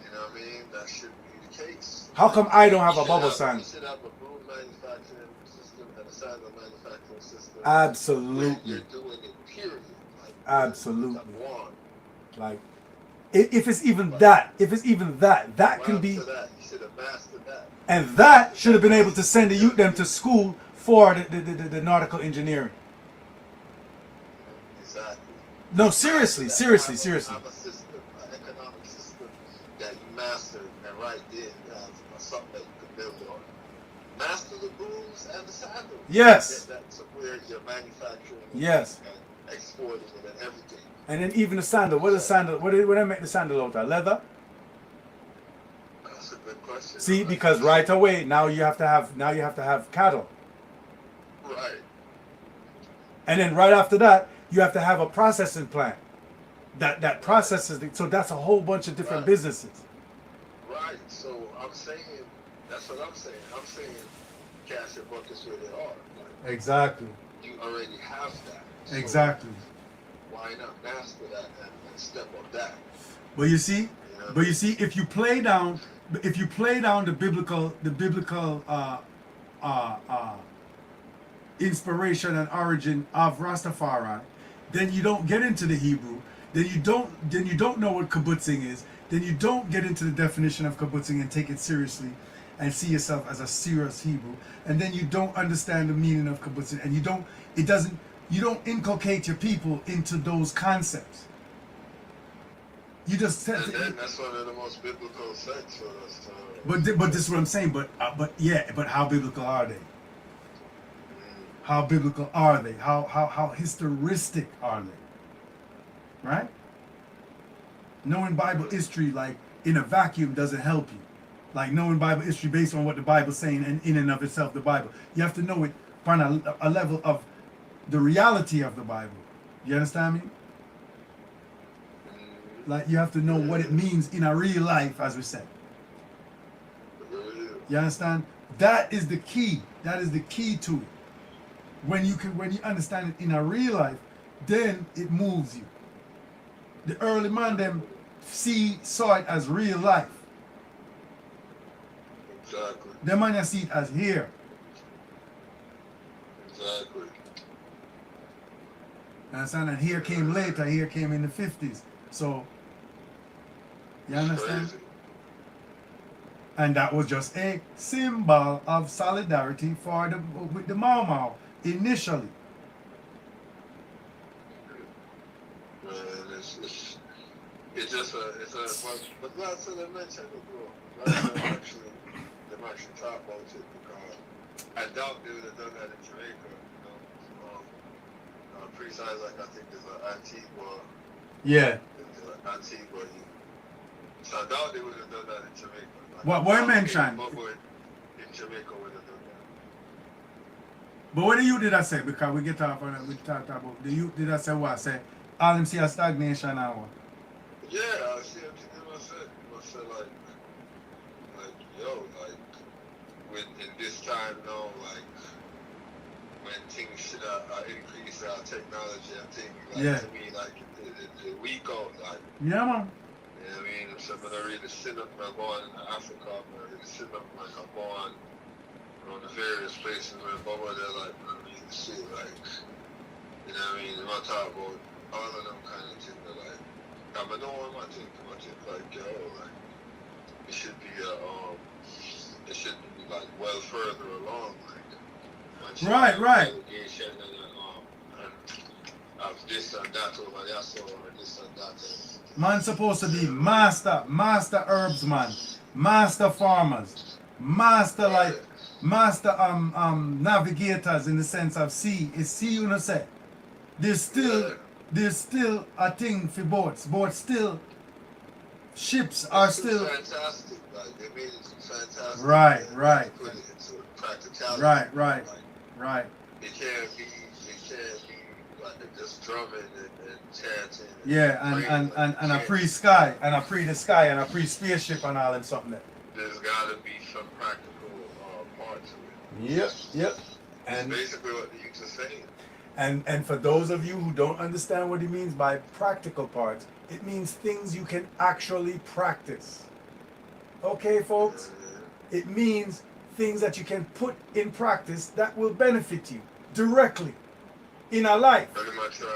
You know what I mean? That shouldn't be the case.
How come I don't have a
You should
Bubba
have-
sandal?
You should have a broom manufacturing system and a sandal manufacturing system.
Absolutely.
You're doing it, period. Like,
Absolutely.
like one.
Like, if it's even that can
Right
be,
to that. You should have mastered that.
and that should have been able to send them to school for the nautical engineering.
Exactly.
No, seriously.
Have a system, an economic system that you mastered, and right there you have something that you can build on. Master the brooms and the sandals.
Yes.
That's where you're manufacturing.
Yes.
And exporting it and everything.
And then even the sandal. What is sandal? What did I make the sandal out of? Leather.
That's a good question.
See, because right away now you have to have cattle,
Right.
and then right after that you have to have a processing plant that processes it. So that's a whole bunch of different
Right.
businesses.
Right. So I'm saying, that's what I'm saying. I'm saying cash your buckets where they are. Like,
Exactly.
you already have that. So
Exactly.
why not master that and step on that?
But you see,
You know?
if you play down the biblical inspiration and origin of Rastafari, then you don't get into the Hebrew. Then you don't know what kibbutzing is. Then you don't get into the definition of kibbutzing and take it seriously, and see yourself as a serious Hebrew. And then you don't understand the meaning of kibbutzing, and you don't inculcate your people into those concepts. You just said.
And then that's one of the most biblical sects for us.
But this is what I'm saying. But how biblical are they? How biblical are they? How historistic are they? Right? Knowing Bible history like in a vacuum doesn't help you. Like knowing Bible history based on what the Bible's saying and in and of itself the Bible. You have to know it on a level of the reality of the Bible. You understand me? Like you have to know what it means in a real life, as we said. You understand? That is the key. That is the key to it. When you understand it in a real life, then it moves you. The early man them saw it as real life.
Exactly.
The man you see it as here.
Exactly.
You understand? And here came later. Here came in the 50s. So, you understand?
Crazy.
And that was just a symbol of solidarity for with the Mau Mau initially.
Man, it's just but glad to the mention it, bro. Glad to actually talk about it because I doubt they would have done that in Jamaica, you know. Precise, like I think there's an Antigua.
Yeah.
Antigua. So I doubt they would have done that in Jamaica. Like,
What you mentioned?
In Jamaica would have done that.
But what the youth did I say? Because we get off and we talk about the youth did I say what? Say all them see a stagnation now.
Yeah, I see what you said. You said like yo, like in this time now, like when things should increase technology and things, like
Yeah.
to me, like the week out, like
Yeah, man.
you know what I mean? So I'm gonna really sit up and go on in Africa, I'm gonna really sit up like I'm going on the various places where Bubba they're like, I mean, shit, like, you know what I mean? I'm not talking about all of them kind of things, but like, I know what I think like, yo, like, it should be like well further along, like,
Right.
Delegation and of this and that over there, so or this and that.
Man supposed to be master herbsman, master farmers, master navigators in the sense of sea. It's sea, you know say. There's still a thing for boats. Boats still, ships are still
fantastic. Like they made it fantastic.
Right.
Put it into practicality.
Right.
It can't be like just drumming and chanting.
And a pre-sky and a pre-the-sky and a pre-spaceship and all and something there.
There's got to be some practical part to it.
Yep.
That's
And
basically what the youth are saying.
and for those of you who don't understand what he means by practical parts, it means things you can actually practice. Okay, folks? It means things that you can put in practice that will benefit you directly in a life.
But they might try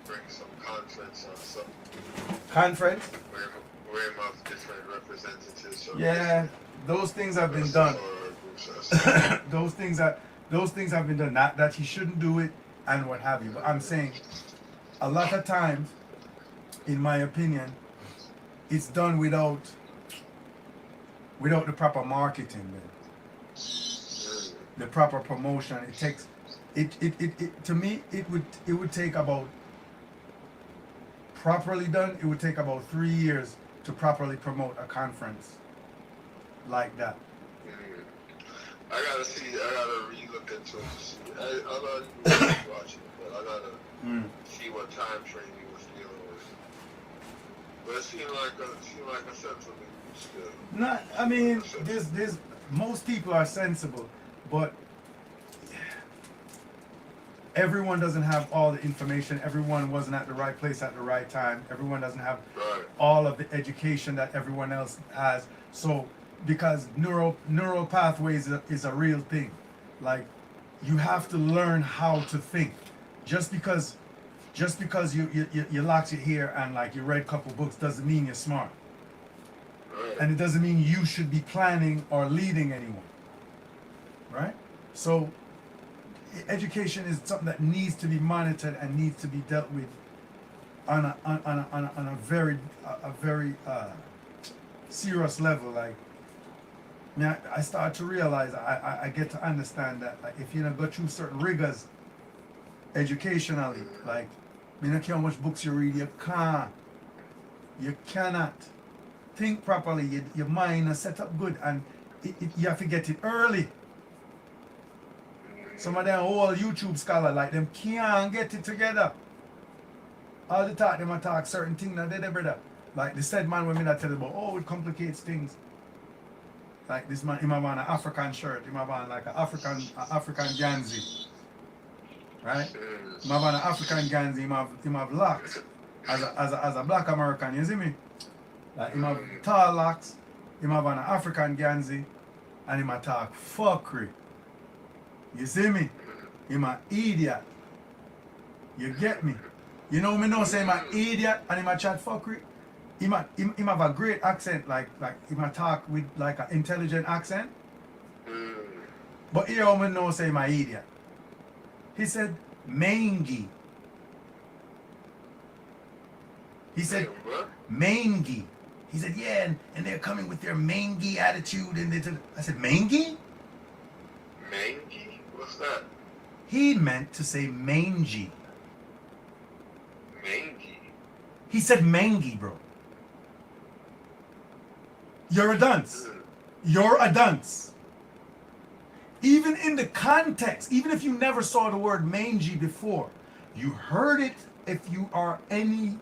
bring some conference or something.
Conference?
Where him have different representatives.
Yeah, those things have been done. those things have been done. Not that he shouldn't do it and what have you. But I'm saying a lot of times, in my opinion, it's done without the proper marketing, man. The proper promotion. It takes it to me it would take about, properly done, it would take about 3 years to properly promote a conference like that.
I gotta re-look into it. I'm not watching it, but I gotta see what time frame he was dealing with. But it seemed like a sensible still.
No, I mean, there's most people are sensible, but everyone doesn't have all the information. Everyone wasn't at the right place at the right time. Everyone doesn't have all of the education that everyone else has. So, because neural pathways is a real thing. Like, you have to learn how to think. Just because you locked it here and like you read a couple books doesn't mean you're smart. And it doesn't mean you should be planning or leading anyone. Right? So education is something that needs to be monitored and needs to be dealt with on a very serious level. Like, I start to realize I get to understand that, like, if you don't go through certain rigors educationally, like, you don't care how much books you read, you cannot think properly. Your mind is set up good, and you have to get it early. Some of them whole YouTube scholar like them can't get it together. All the talk them a talk certain things that they brother. Like the said man when me not tell you about, oh, it complicates things. Like this man, him have on an African shirt, him have on like an African Ganzi. Right? Him have on an African Ganzi, him have locks. As a black American, you see me? Like him have tall locks, him have on an African Ganzi, and him a talk fuckery. You see me? Him a idiot. You get me? You know me know say him a idiot and him a chat fuckery? Him have a great accent, like him a talk with like an intelligent accent. But here me know say him a idiot. He said mangy. He said mangy. He said, yeah, and they're coming with their mangy attitude and I said, mangy?
Mangy? What's that?
He meant to say mangy.
Mangy?
He said mangy, bro. You're a dunce. You're a dunce. Even in the context, even if you never saw the word mangy before, you heard it. If you are any,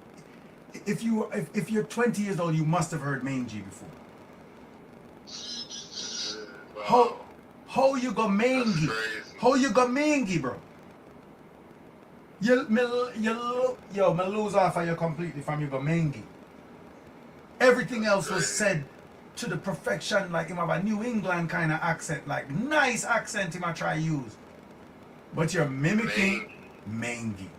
if you're 20 years old, you must have heard mangy before.
Wow.
How you go mangy? How you go mangy, bro? Me lose off of you completely from you go mangy. Everything else was said to the perfection, like him have a New England kind of accent, like nice accent him I try use. But you're mimicking mangy.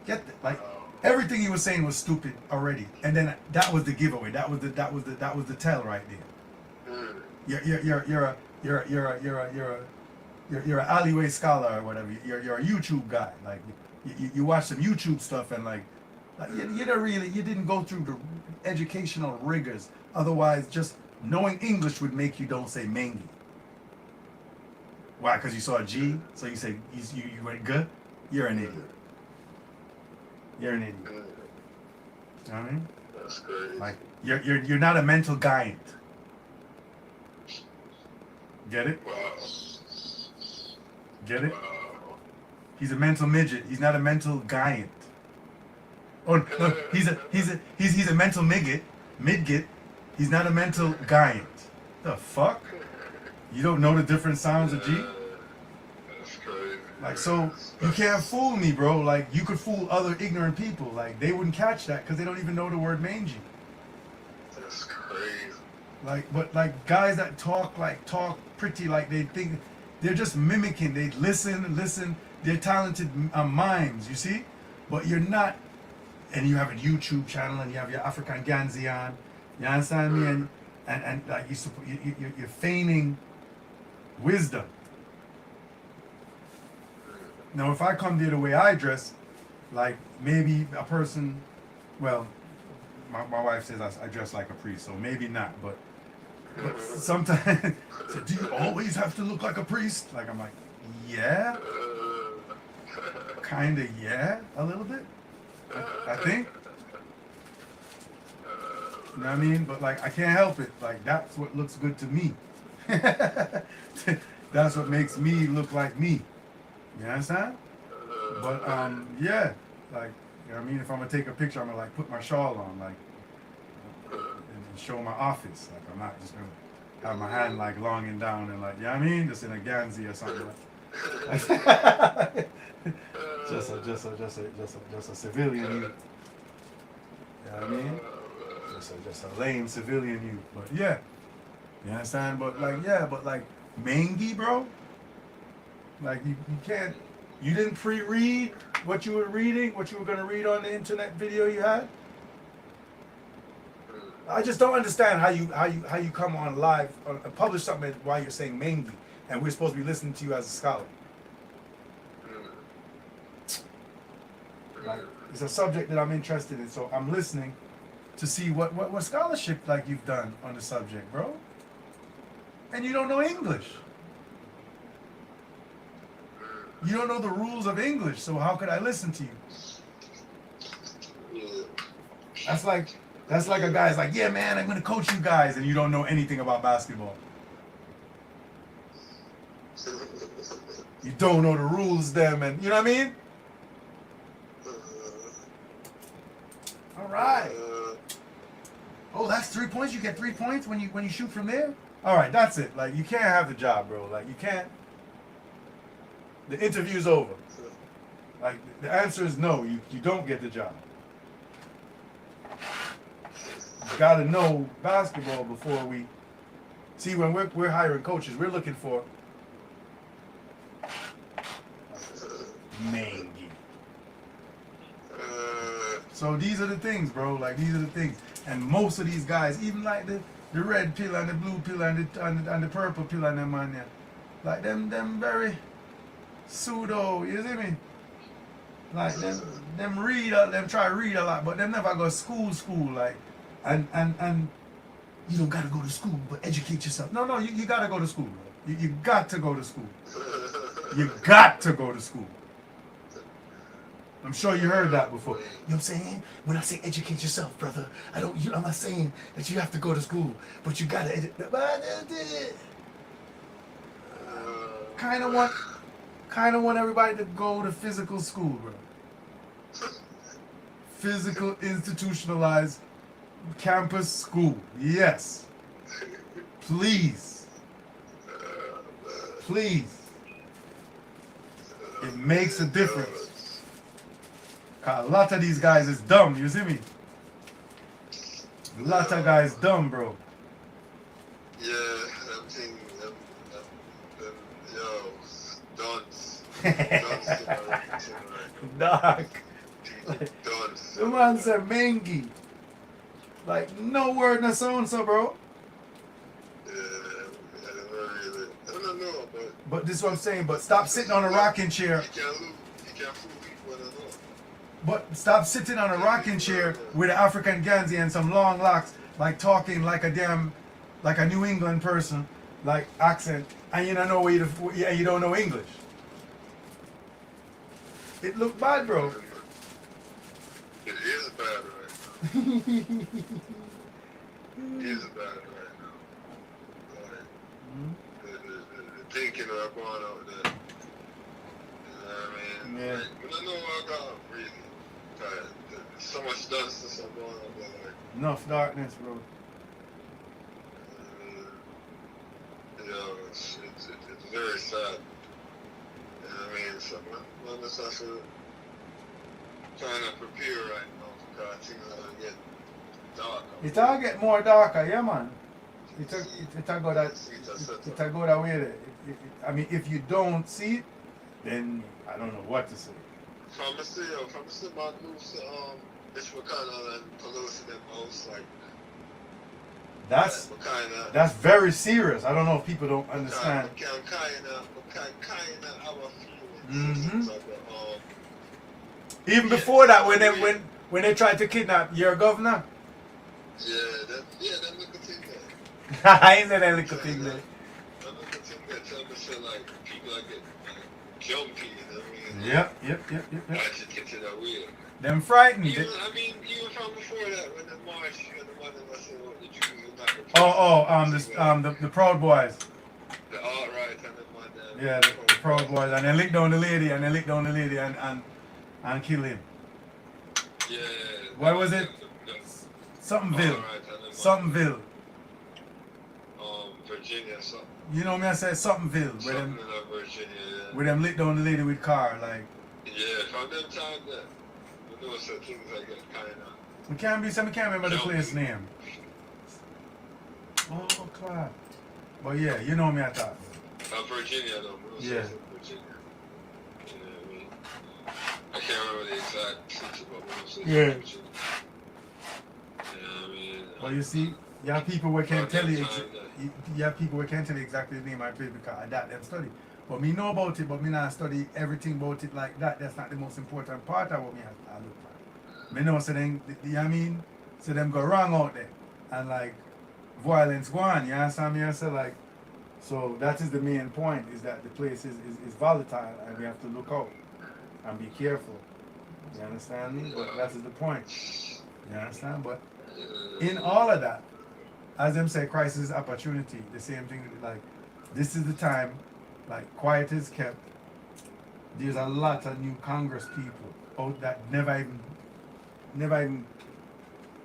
Get the, like everything he was saying was stupid already, and then that was the giveaway. That was the tell right there. You're an alleyway scholar or whatever. You're a YouTube guy. Like you watch some YouTube stuff and like you didn't go through the educational rigors. Otherwise, just knowing English would make you don't say mangy. Why? Because you saw a G, so you say you went good. You're an idiot. You're an idiot. You know what I mean?
That's crazy.
Like you're not a mental giant. Get it?
Wow.
Get it?
Wow.
He's a mental midget. He's not a mental giant. Oh no, he's a mental midget. He's not a mental giant. The fuck? You don't know the different sounds of G?
That's crazy.
Like, so you can't fool me, bro. Like, you could fool other ignorant people. Like, they wouldn't catch that because they don't even know the word mangy.
That's crazy.
Like, but like guys that talk pretty, like they think they're just mimicking. They listen. They're talented mimes, you see? But you're not. And you have a YouTube channel and you have your African Ganzi on. You understand me? And like you're feigning wisdom. Now, if I come there the way I dress, like maybe a person, well, my wife says I dress like a priest, so maybe not, but sometimes, so do you always have to look like a priest? Like, I'm like, yeah, kind of, yeah, a little bit, I think. You know what I mean? But like, I can't help it. Like, that's what looks good to me. That's what makes me look like me. You understand? But yeah, like, you know what I mean? If I'm gonna take a picture, I'm gonna like put my shawl on, like, and show my office. Like, I'm not just gonna have my hand like long and down and like, you know what I mean? Just in a Ganzi or something like. just a civilian youth. You know what I mean? Just a lame civilian youth. But yeah, you understand? But like mangy, bro. Like you can't. You didn't pre-read what you were reading, what you were gonna read on the internet video you had. I just don't understand how you come on live and publish something while you're saying mangy, and we're supposed to be listening to you as a scholar. Like, it's a subject that I'm interested in, so I'm listening to see what scholarship like you've done on the subject, bro. And you don't know English. You don't know the rules of English, so how could I listen to you? That's like a guy's like, yeah, man, I'm gonna coach you guys, and you don't know anything about basketball. You don't know the rules, them, and you know what I mean? All right. Oh, that's 3 points. You get 3 points when you shoot from there. All right, that's it. Like you can't have the job, bro. Like you can't. The interview's over. Like the answer is no. You don't get the job. You gotta know basketball before we see when we're hiring coaches. We're looking for Mangy. So these are the things, bro. Like these are the things. And most of these guys, even like the red pill and the blue pill and the purple pill and them man, yeah, like them very pseudo. You see me? Like them read, them try to read a lot, but them never go school like, and you don't gotta go to school, but educate yourself. No, you gotta go to school, bro. You got to go to school. You got to go to school. I'm sure you heard that before. You know what I'm saying? When I say educate yourself, brother, I'm not saying that you have to go to school, but you gotta kind of want everybody to go to physical school, bro. Physical, institutionalized campus school. Yes. Please. Please. It makes a difference. A lot of these guys is dumb, you see me? A lot of guys dumb, bro.
Yeah, I'm thinking them yo, dunce.
Dog.
Dunce.
The man said Mengi. Like, no word, no sound, so, bro.
Yeah, I don't know,
But this is what I'm saying, but stop sitting on a rocking chair.
You can't fool people, I don't know.
But stop sitting on a rocking chair with an African Ganzi and some long locks, like talking like a New England person, like accent, and you don't know you don't know English. It look bad, bro.
It is bad right now. It is bad right now. Like, the thinking of going out there. You know what I mean?
Yeah.
Like, but I know I got really. So much dust and stuff going on there. Like,
Enough darkness, bro.
It's very sad. You know what I mean? So I'm just have to trying to prepare right now because things are gonna get dark.
It'll get more darker, yeah, man. It'll go that way. I mean, if you don't see it, then I don't know what to say.
From the man moves to Ishwakana and Pelosi and most like.
That's very serious. I don't know if people don't understand. Even before that, when they tried to kidnap your governor.
Yeah, that little thing there.
I ain't said that little thing there.
That little thing that tell me feel like people are getting jumpy, you know what I mean?
Yep.
I just get to that weird.
Them frightened.
Even from before that, when the march and the one that said, "Oh, the Jews are not
the Proud Boys.
The alt-right and the one that.
Yeah, the Proud Boys, and they licked down the lady, and killed him.
Yeah.
What was it? Somethingville. Somethingville.
Virginia, something.
You know me, I said Somethingville.
Something in Virginia, yeah.
Where them licked down the lady with car, like.
Yeah, from them time that. There was some things like that kind of.
We can't remember the place name. Oh, class. But yeah, you know me, I thought.
Virginia, though.
Yeah.
Virginia. You know what I mean? I can't remember the exact situation, but we was
Yeah.
Virginia. You know what I mean?
Well, you see, you have people who can't tell you. You have people who can't tell you exactly the name I play because I that them study. But me know about it, but me not study everything about it like that. That's not the most important part of what me I look for. Me know so them, you know what I mean? So them go wrong out there. And like, violence go on, you understand me? I say like, so that is the main point, is that the place is volatile and we have to look out and be careful. You understand me? But that is the point. You understand? But in all of that, as them say, crisis is opportunity. The same thing, like, this is the time, like, quiet is kept, there's a lot of new Congress people out that never even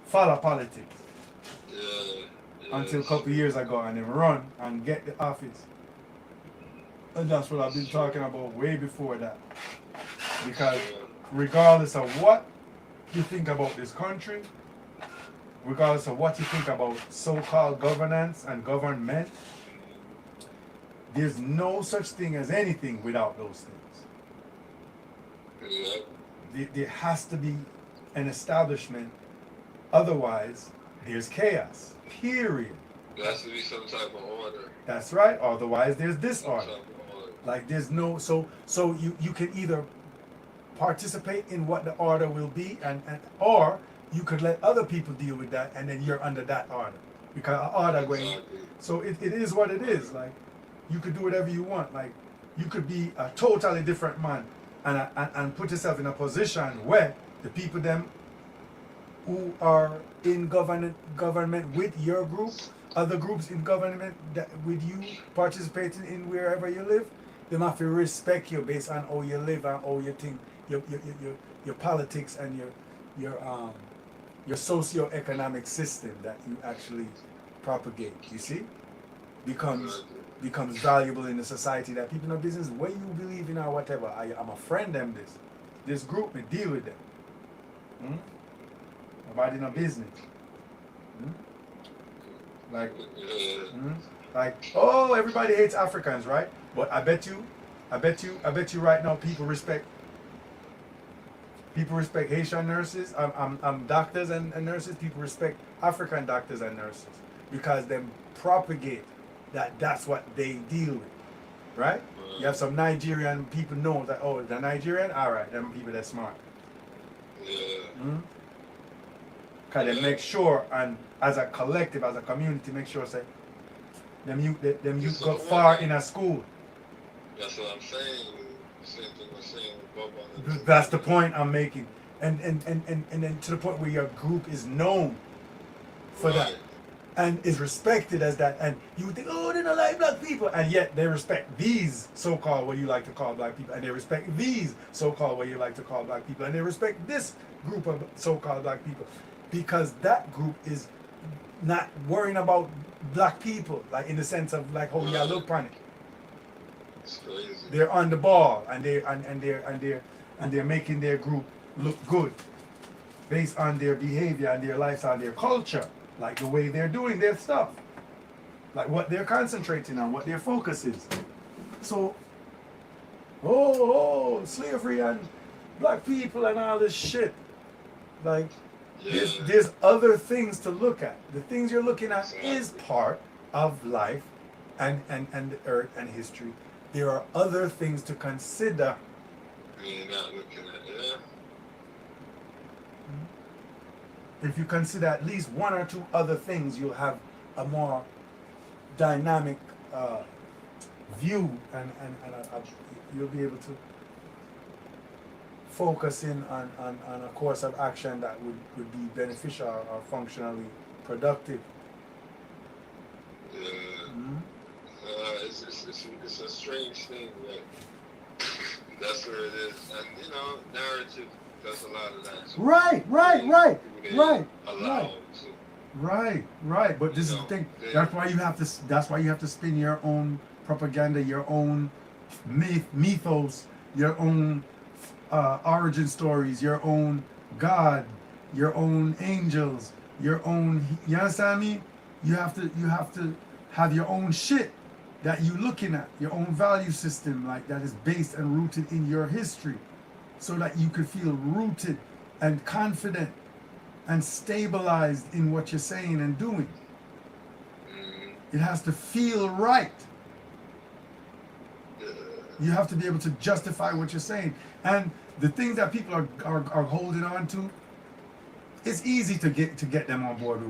follow politics
Yeah.
until a
Yes.
couple years ago, and then run and get the office. And that's what I've been
It's true.
talking about way before that. Because
Yeah.
regardless of what you think about this country, regardless of what you think about so-called governance and government, there's no such thing as anything without those things.
Yeah.
There has to be an establishment, otherwise there's chaos. Period.
There has to be some type of order.
That's right. Otherwise there's
Some
disorder.
type of order.
Like there's no so you can either participate in what the order will be and or you could let other people deal with that and then you're under that order. Because order going
Exactly.
so it is what it is. Like you could do whatever you want. Like you could be a totally different man and put yourself in a position where the people them who are in government with your group, other groups in government that with you participating in wherever you live, they have to respect you based on how you live and how you think your politics and your socio-economic system that you actually propagate, you see, becomes becomes valuable in the society that people in business what you believe in or whatever. I'm a friend them this group we deal with them. Hmm? Nobody no business. Hmm? Like
Yeah.
like oh everybody hates Africans, right? But I bet you right now people respect Haitian nurses, doctors and nurses. People respect African doctors and nurses because them propagate that's what they deal with, right? You have some Nigerian people know that oh the Nigerian, all right, them people that smart.
Yeah.
Cause they make sure and as a collective, as a community, make sure say them youth go far in a school.
That's what I'm saying. Same thing we're saying with Bobo.
That's the point I'm making. And then to the point where your group is known for that and is respected as that. And you would think, oh, they don't like black people. And yet they respect these so-called what you like to call black people. And they respect these so-called what you like to call black people. And they respect this group of so-called black people. Because that group is not worrying about black people, like in the sense of like how y'all look on it.
It's crazy.
They're on the ball and they're making their group look good based on their behavior and their lifestyle, their culture, like the way they're doing their stuff, like what they're concentrating on, what their focus is. So, slavery and black people and all this shit, like there's other things to look at. The things you're looking at is part of life and the earth and history. There are other things to consider.
You're not looking at it.
If you consider at least one or two other things, you'll have a more dynamic view and you'll be able to focus in on a course of action that would be beneficial or functionally productive.
Yeah. It's a strange thing, but that's where it is. And narrative does a lot of that. So
Right. But this is the thing. That's why you have to spin your own propaganda, your own mythos, your own origin stories, your own God, your own angels, your own. You understand me? You have to have your own shit that you looking at, your own value system, like that is based and rooted in your history, so that you could feel rooted and confident and stabilized in what you're saying and doing. It has to feel right. You have to be able to justify what you're saying. And the things that people are holding on to, it's easy to get them on board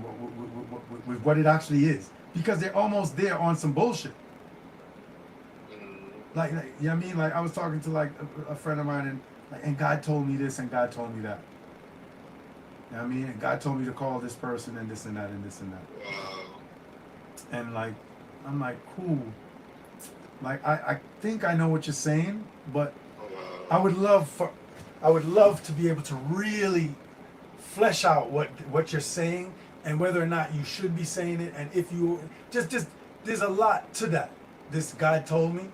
with what it actually is. Because they're almost there on some bullshit. Like you know what I mean? Like I was talking to like a friend of mine and God told me this and God told me that. You know what I mean? And God told me to call this person and this and that and this and that.
Wow.
And like, I'm like, cool. Like I think I know what you're saying, but I would love to be able to really flesh out what you're saying and whether or not you should be saying it, and if you just there's a lot to that. This God told me,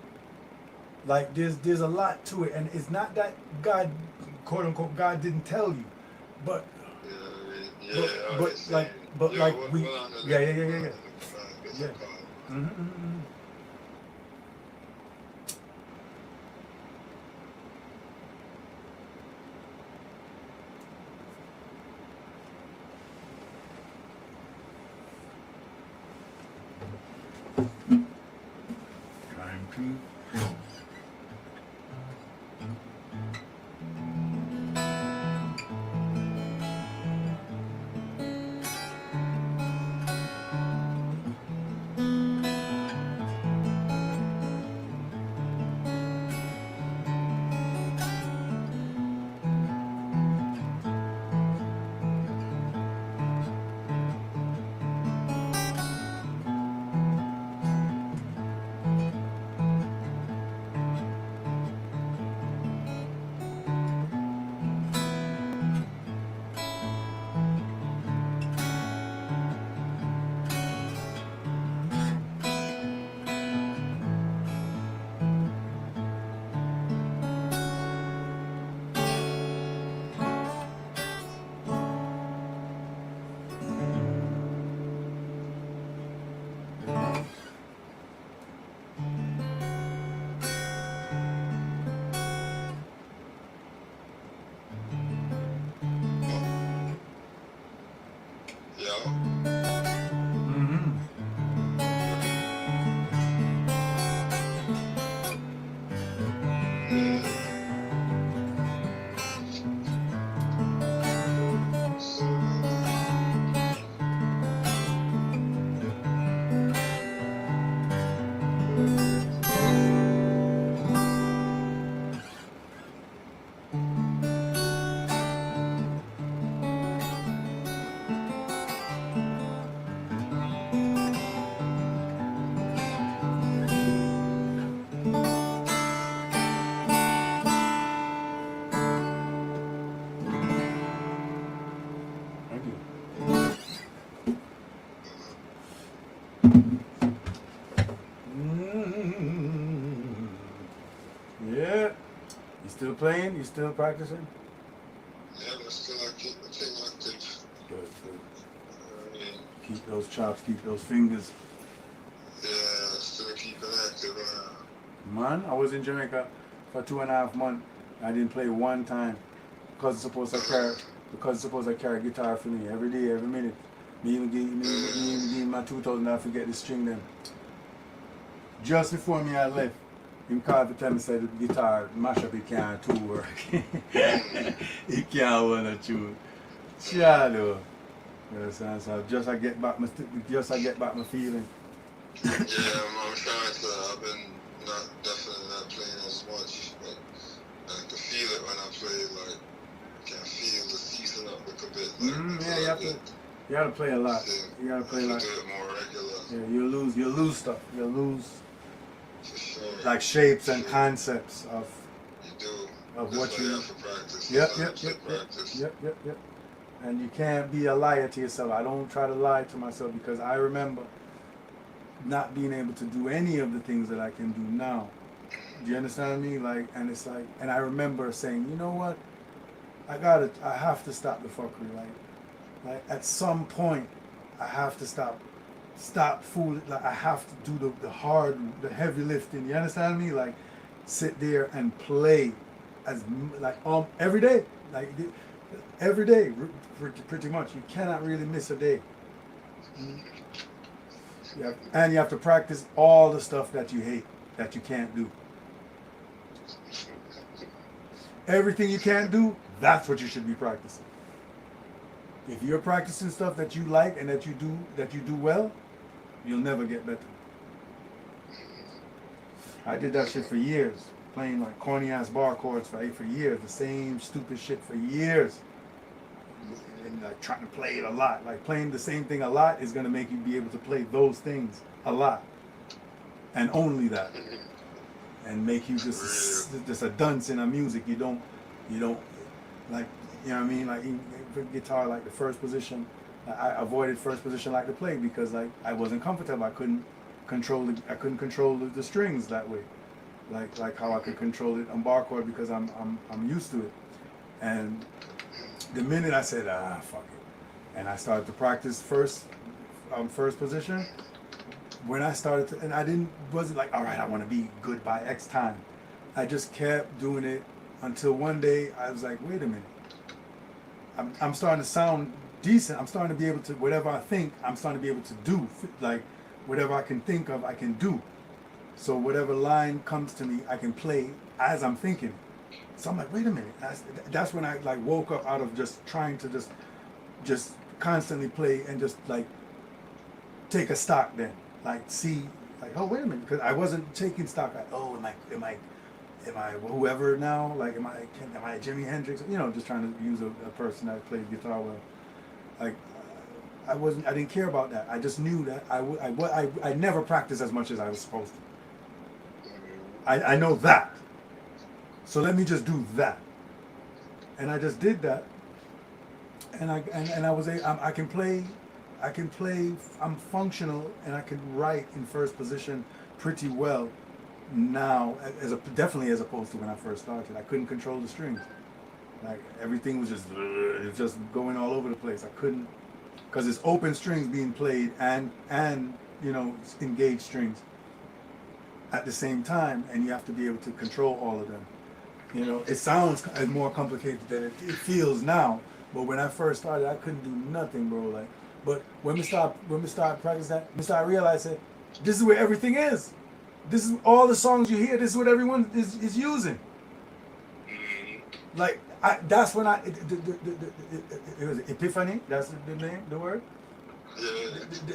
like there's a lot to it, and it's not that God, quote unquote, God didn't tell you, but we yeah. Mm-hmm. Time to. Yeah. You still playing? You still practicing?
Yeah, but still I keep the thing active.
Good. Keep those chops, keep those fingers.
Yeah, still keeping active.
Man, I was in Jamaica for 2.5 months. I didn't play one time because suppose I carry guitar for me every day, every minute. Me even give my 2,000. I forget the string them. Just before me I left, him called to tell me said the guitar mash up, it can't too work. It can't one or two. Shadow. So just I get back my feeling.
Yeah, I'm trying to. I've been definitely not playing as much, but I can feel it when I play. Like, I can feel the season up a bit. Like,
yeah, you gotta play a lot. You gotta play a lot.
Do it more regular.
Yeah, you'll lose stuff. You'll lose
For sure.
like shapes and concepts of
That's
what you.
have to practice.
Yep. And you can't be a liar to yourself. I don't try to lie to myself because I remember not being able to do any of the things that I can do now. Do you understand me? Like, and it's like, and I remember saying, you know what? I have to stop the fuckery. Like at some point, I have to stop fooling. Like I have to do the heavy lifting. You understand me? Like, sit there and play every day. Like every day, pretty much. You cannot really miss a day. And you have to practice all the stuff that you hate, that you can't do. Everything you can't do, that's what you should be practicing. If you're practicing stuff that you like and that you do well, you'll never get better. I did that shit for years, playing like corny ass bar chords for years, the same stupid shit for years. And like trying to play it a lot, like playing the same thing a lot is gonna make you be able to play those things a lot, and only that. and make you just a dunce in a music. You don't like, you know what I mean? Like in guitar, like the first position, I avoided first position like the plague because like I wasn't comfortable. I couldn't control the strings that way, like how I could control it on bar chord because I'm used to it. And the minute I said fuck it, and I started to practice first position. When I started to, and I wasn't like, all right, I want to be good by X time. I just kept doing it until one day I was like, wait a minute. I'm starting to sound decent. I'm starting to be able to, whatever I think, I'm starting to be able to do. Like, whatever I can think of, I can do. So whatever line comes to me, I can play as I'm thinking. So I'm like, wait a minute. That's when I like woke up out of just trying to just constantly play and just like take a stock then. Like see, like, oh wait a minute, because I wasn't taking stock. Like, oh, am I whoever now? Like, am I Jimi Hendrix? You know, just trying to use a person that plays guitar well. Like, I didn't care about that. I just knew that I never practiced as much as I was supposed to. I know that. So let me just do that. And I just did that. And I can play. I'm functional, and I can write in first position pretty well now, definitely as opposed to when I first started. I couldn't control the strings. Like everything was just going all over the place. I couldn't, because it's open strings being played and you know, engaged strings at the same time, and you have to be able to control all of them. You know, it sounds more complicated than it feels now, but when I first started, I couldn't do nothing, bro. Like. But when we start practicing that, we start realizing this is where everything is. This is all the songs you hear. This is what everyone is using. Like that's when it was epiphany. That's the name, the word.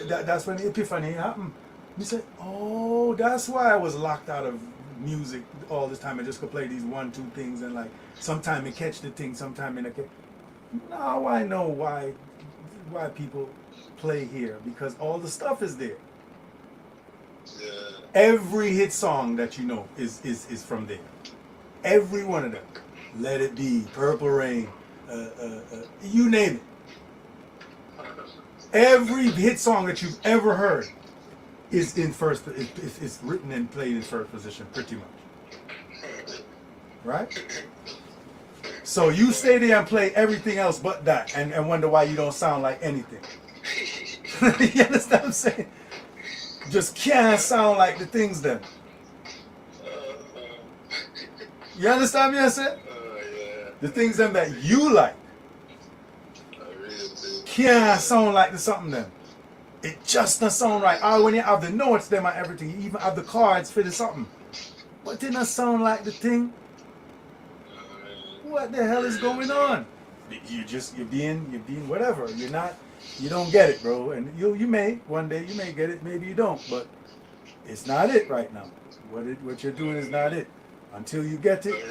That's when the epiphany happened. We said, oh, that's why I was locked out of music all this time. I just could play these 1-2 things and like sometime I catch the thing, sometime I catch. Now I know why people play here, because all the stuff is there. Yeah. Every hit song that you know is from there. Every one of them. Let It Be, Purple Rain, you name it. Every hit song that you've ever heard is in first. It's written and played in first position, pretty much. Right? So you stay there and play everything else but that, and wonder why you don't sound like anything. You understand what I'm saying? Just can't sound like the things then. You understand me? I said the things them that you like can't sound like the something then. It just doesn't sound right. Oh, when you have the notes them and everything, you even have the cards for the something, but it didn't sound like the thing. What the hell is going on? You're being whatever. You don't get it, bro. And you may one day you may get it, maybe you don't, but it's not it right now. What you're doing is not it. Until you get it,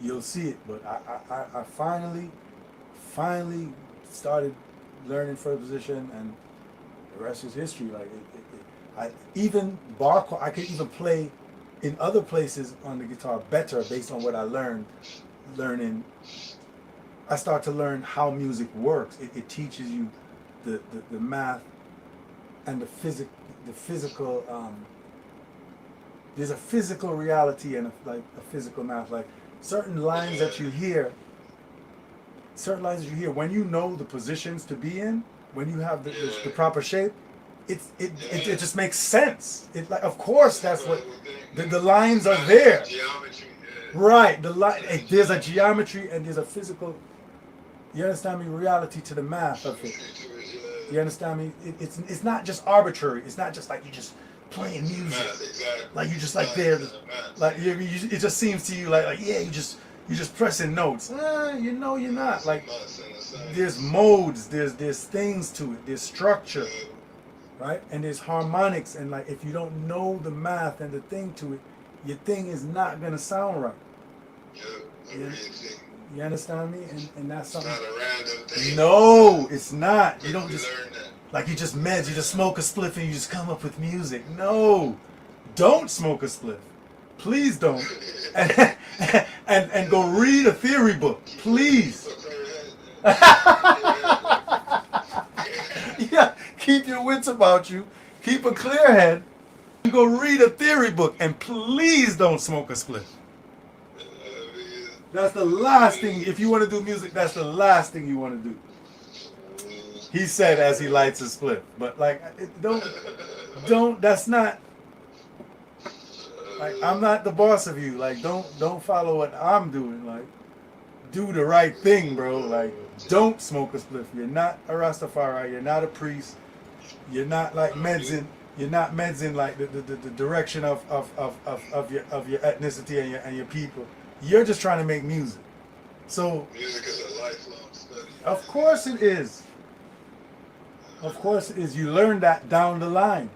you'll see it. But I finally started learning first position, and the rest is history. Like I even bar chord, I could even play in other places on the guitar better based on what I learned. I start to learn how music works. It teaches you the math and the physical. There's a physical reality and a physical math. Like certain lines that you hear, when you know the positions to be in, when you have the proper shape, it just makes sense. It like, of course, that's what the lines are there. Right, there's a geometry and there's a physical, you understand me, reality to the math of it. You understand me? It's not just arbitrary. It's not just like you just playing music, like you just like there, like it just seems to you like yeah, you just pressing notes. You know you're not. Like there's modes, there's things to it, there's structure, right? And there's harmonics, and like if you don't know the math and the thing to it, your thing is not gonna sound right. You understand me? And that's something. It's not a random thing. No, it's not. You don't just like you just smoke a spliff and you just come up with music. No, don't smoke a spliff. Please don't. And go read a theory book. Please. Yeah, keep your wits about you. Keep a clear head. Go read a theory book and please don't smoke a spliff. That's the last thing. If you want to do music, that's the last thing you want to do. He said as he lights a spliff. But like, don't. That's not. Like, I'm not the boss of you. Like, don't follow what I'm doing. Like, do the right thing, bro. Like, don't smoke a spliff. You're not a Rastafari. You're not a priest. You're not like medzin. You're not medzin like the direction of your ethnicity and your people. You're just trying to make music. So
music is a lifelong study.
Of course it is. Of course it is. You learn that down the line.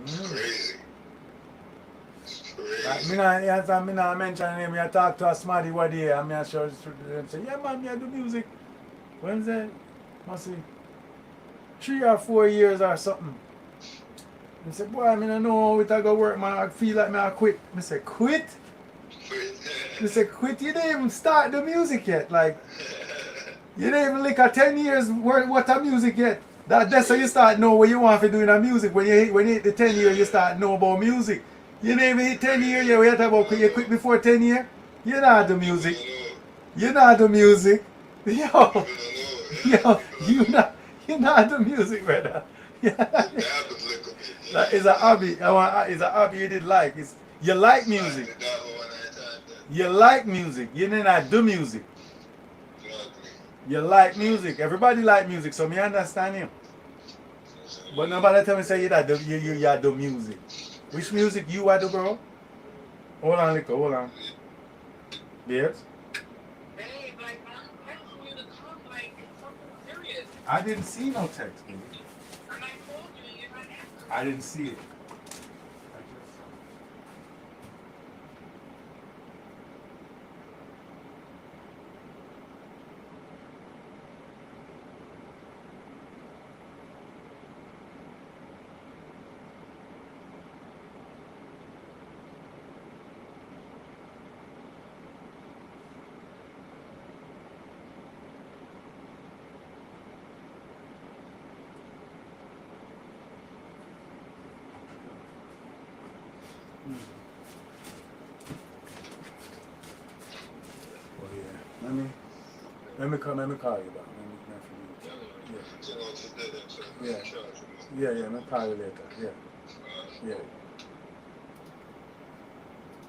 It's crazy. It's crazy.
I mention him. I talk to a smarty one day. I mean, I show them say, yeah, man, I do music. When's that? Must see 3 or 4 years or something. I said, boy, I mean, I know how it I go work, man. I feel like I quit. I said, quit? I said, quit? You didn't even start the music yet. Like, you didn't even like a 10 years worth of music yet. That's how you start know what you want to do in a music. When you hit the 10 years, you start know about music. You didn't even hit 10 years yet. We talk about you quit before 10 years. You know the music. You know the music. Yo, you know the music, brother. Yeah. It's a hobby. It's a hobby you did like. You like music. You like music. You did not do music. You like music. Everybody like music, so me understand you. But nobody tell me say you do music. Which music you are do, bro? Hold on, Nico. Hold on. Yes?
Hey, like, I'm texting you to talk like something serious.
I didn't see no text, dude.
And I told you, you're not answering.
I didn't see it. Oh yeah. Let me call you back. Yeah. Yeah, let me call you later. Yeah. Yeah.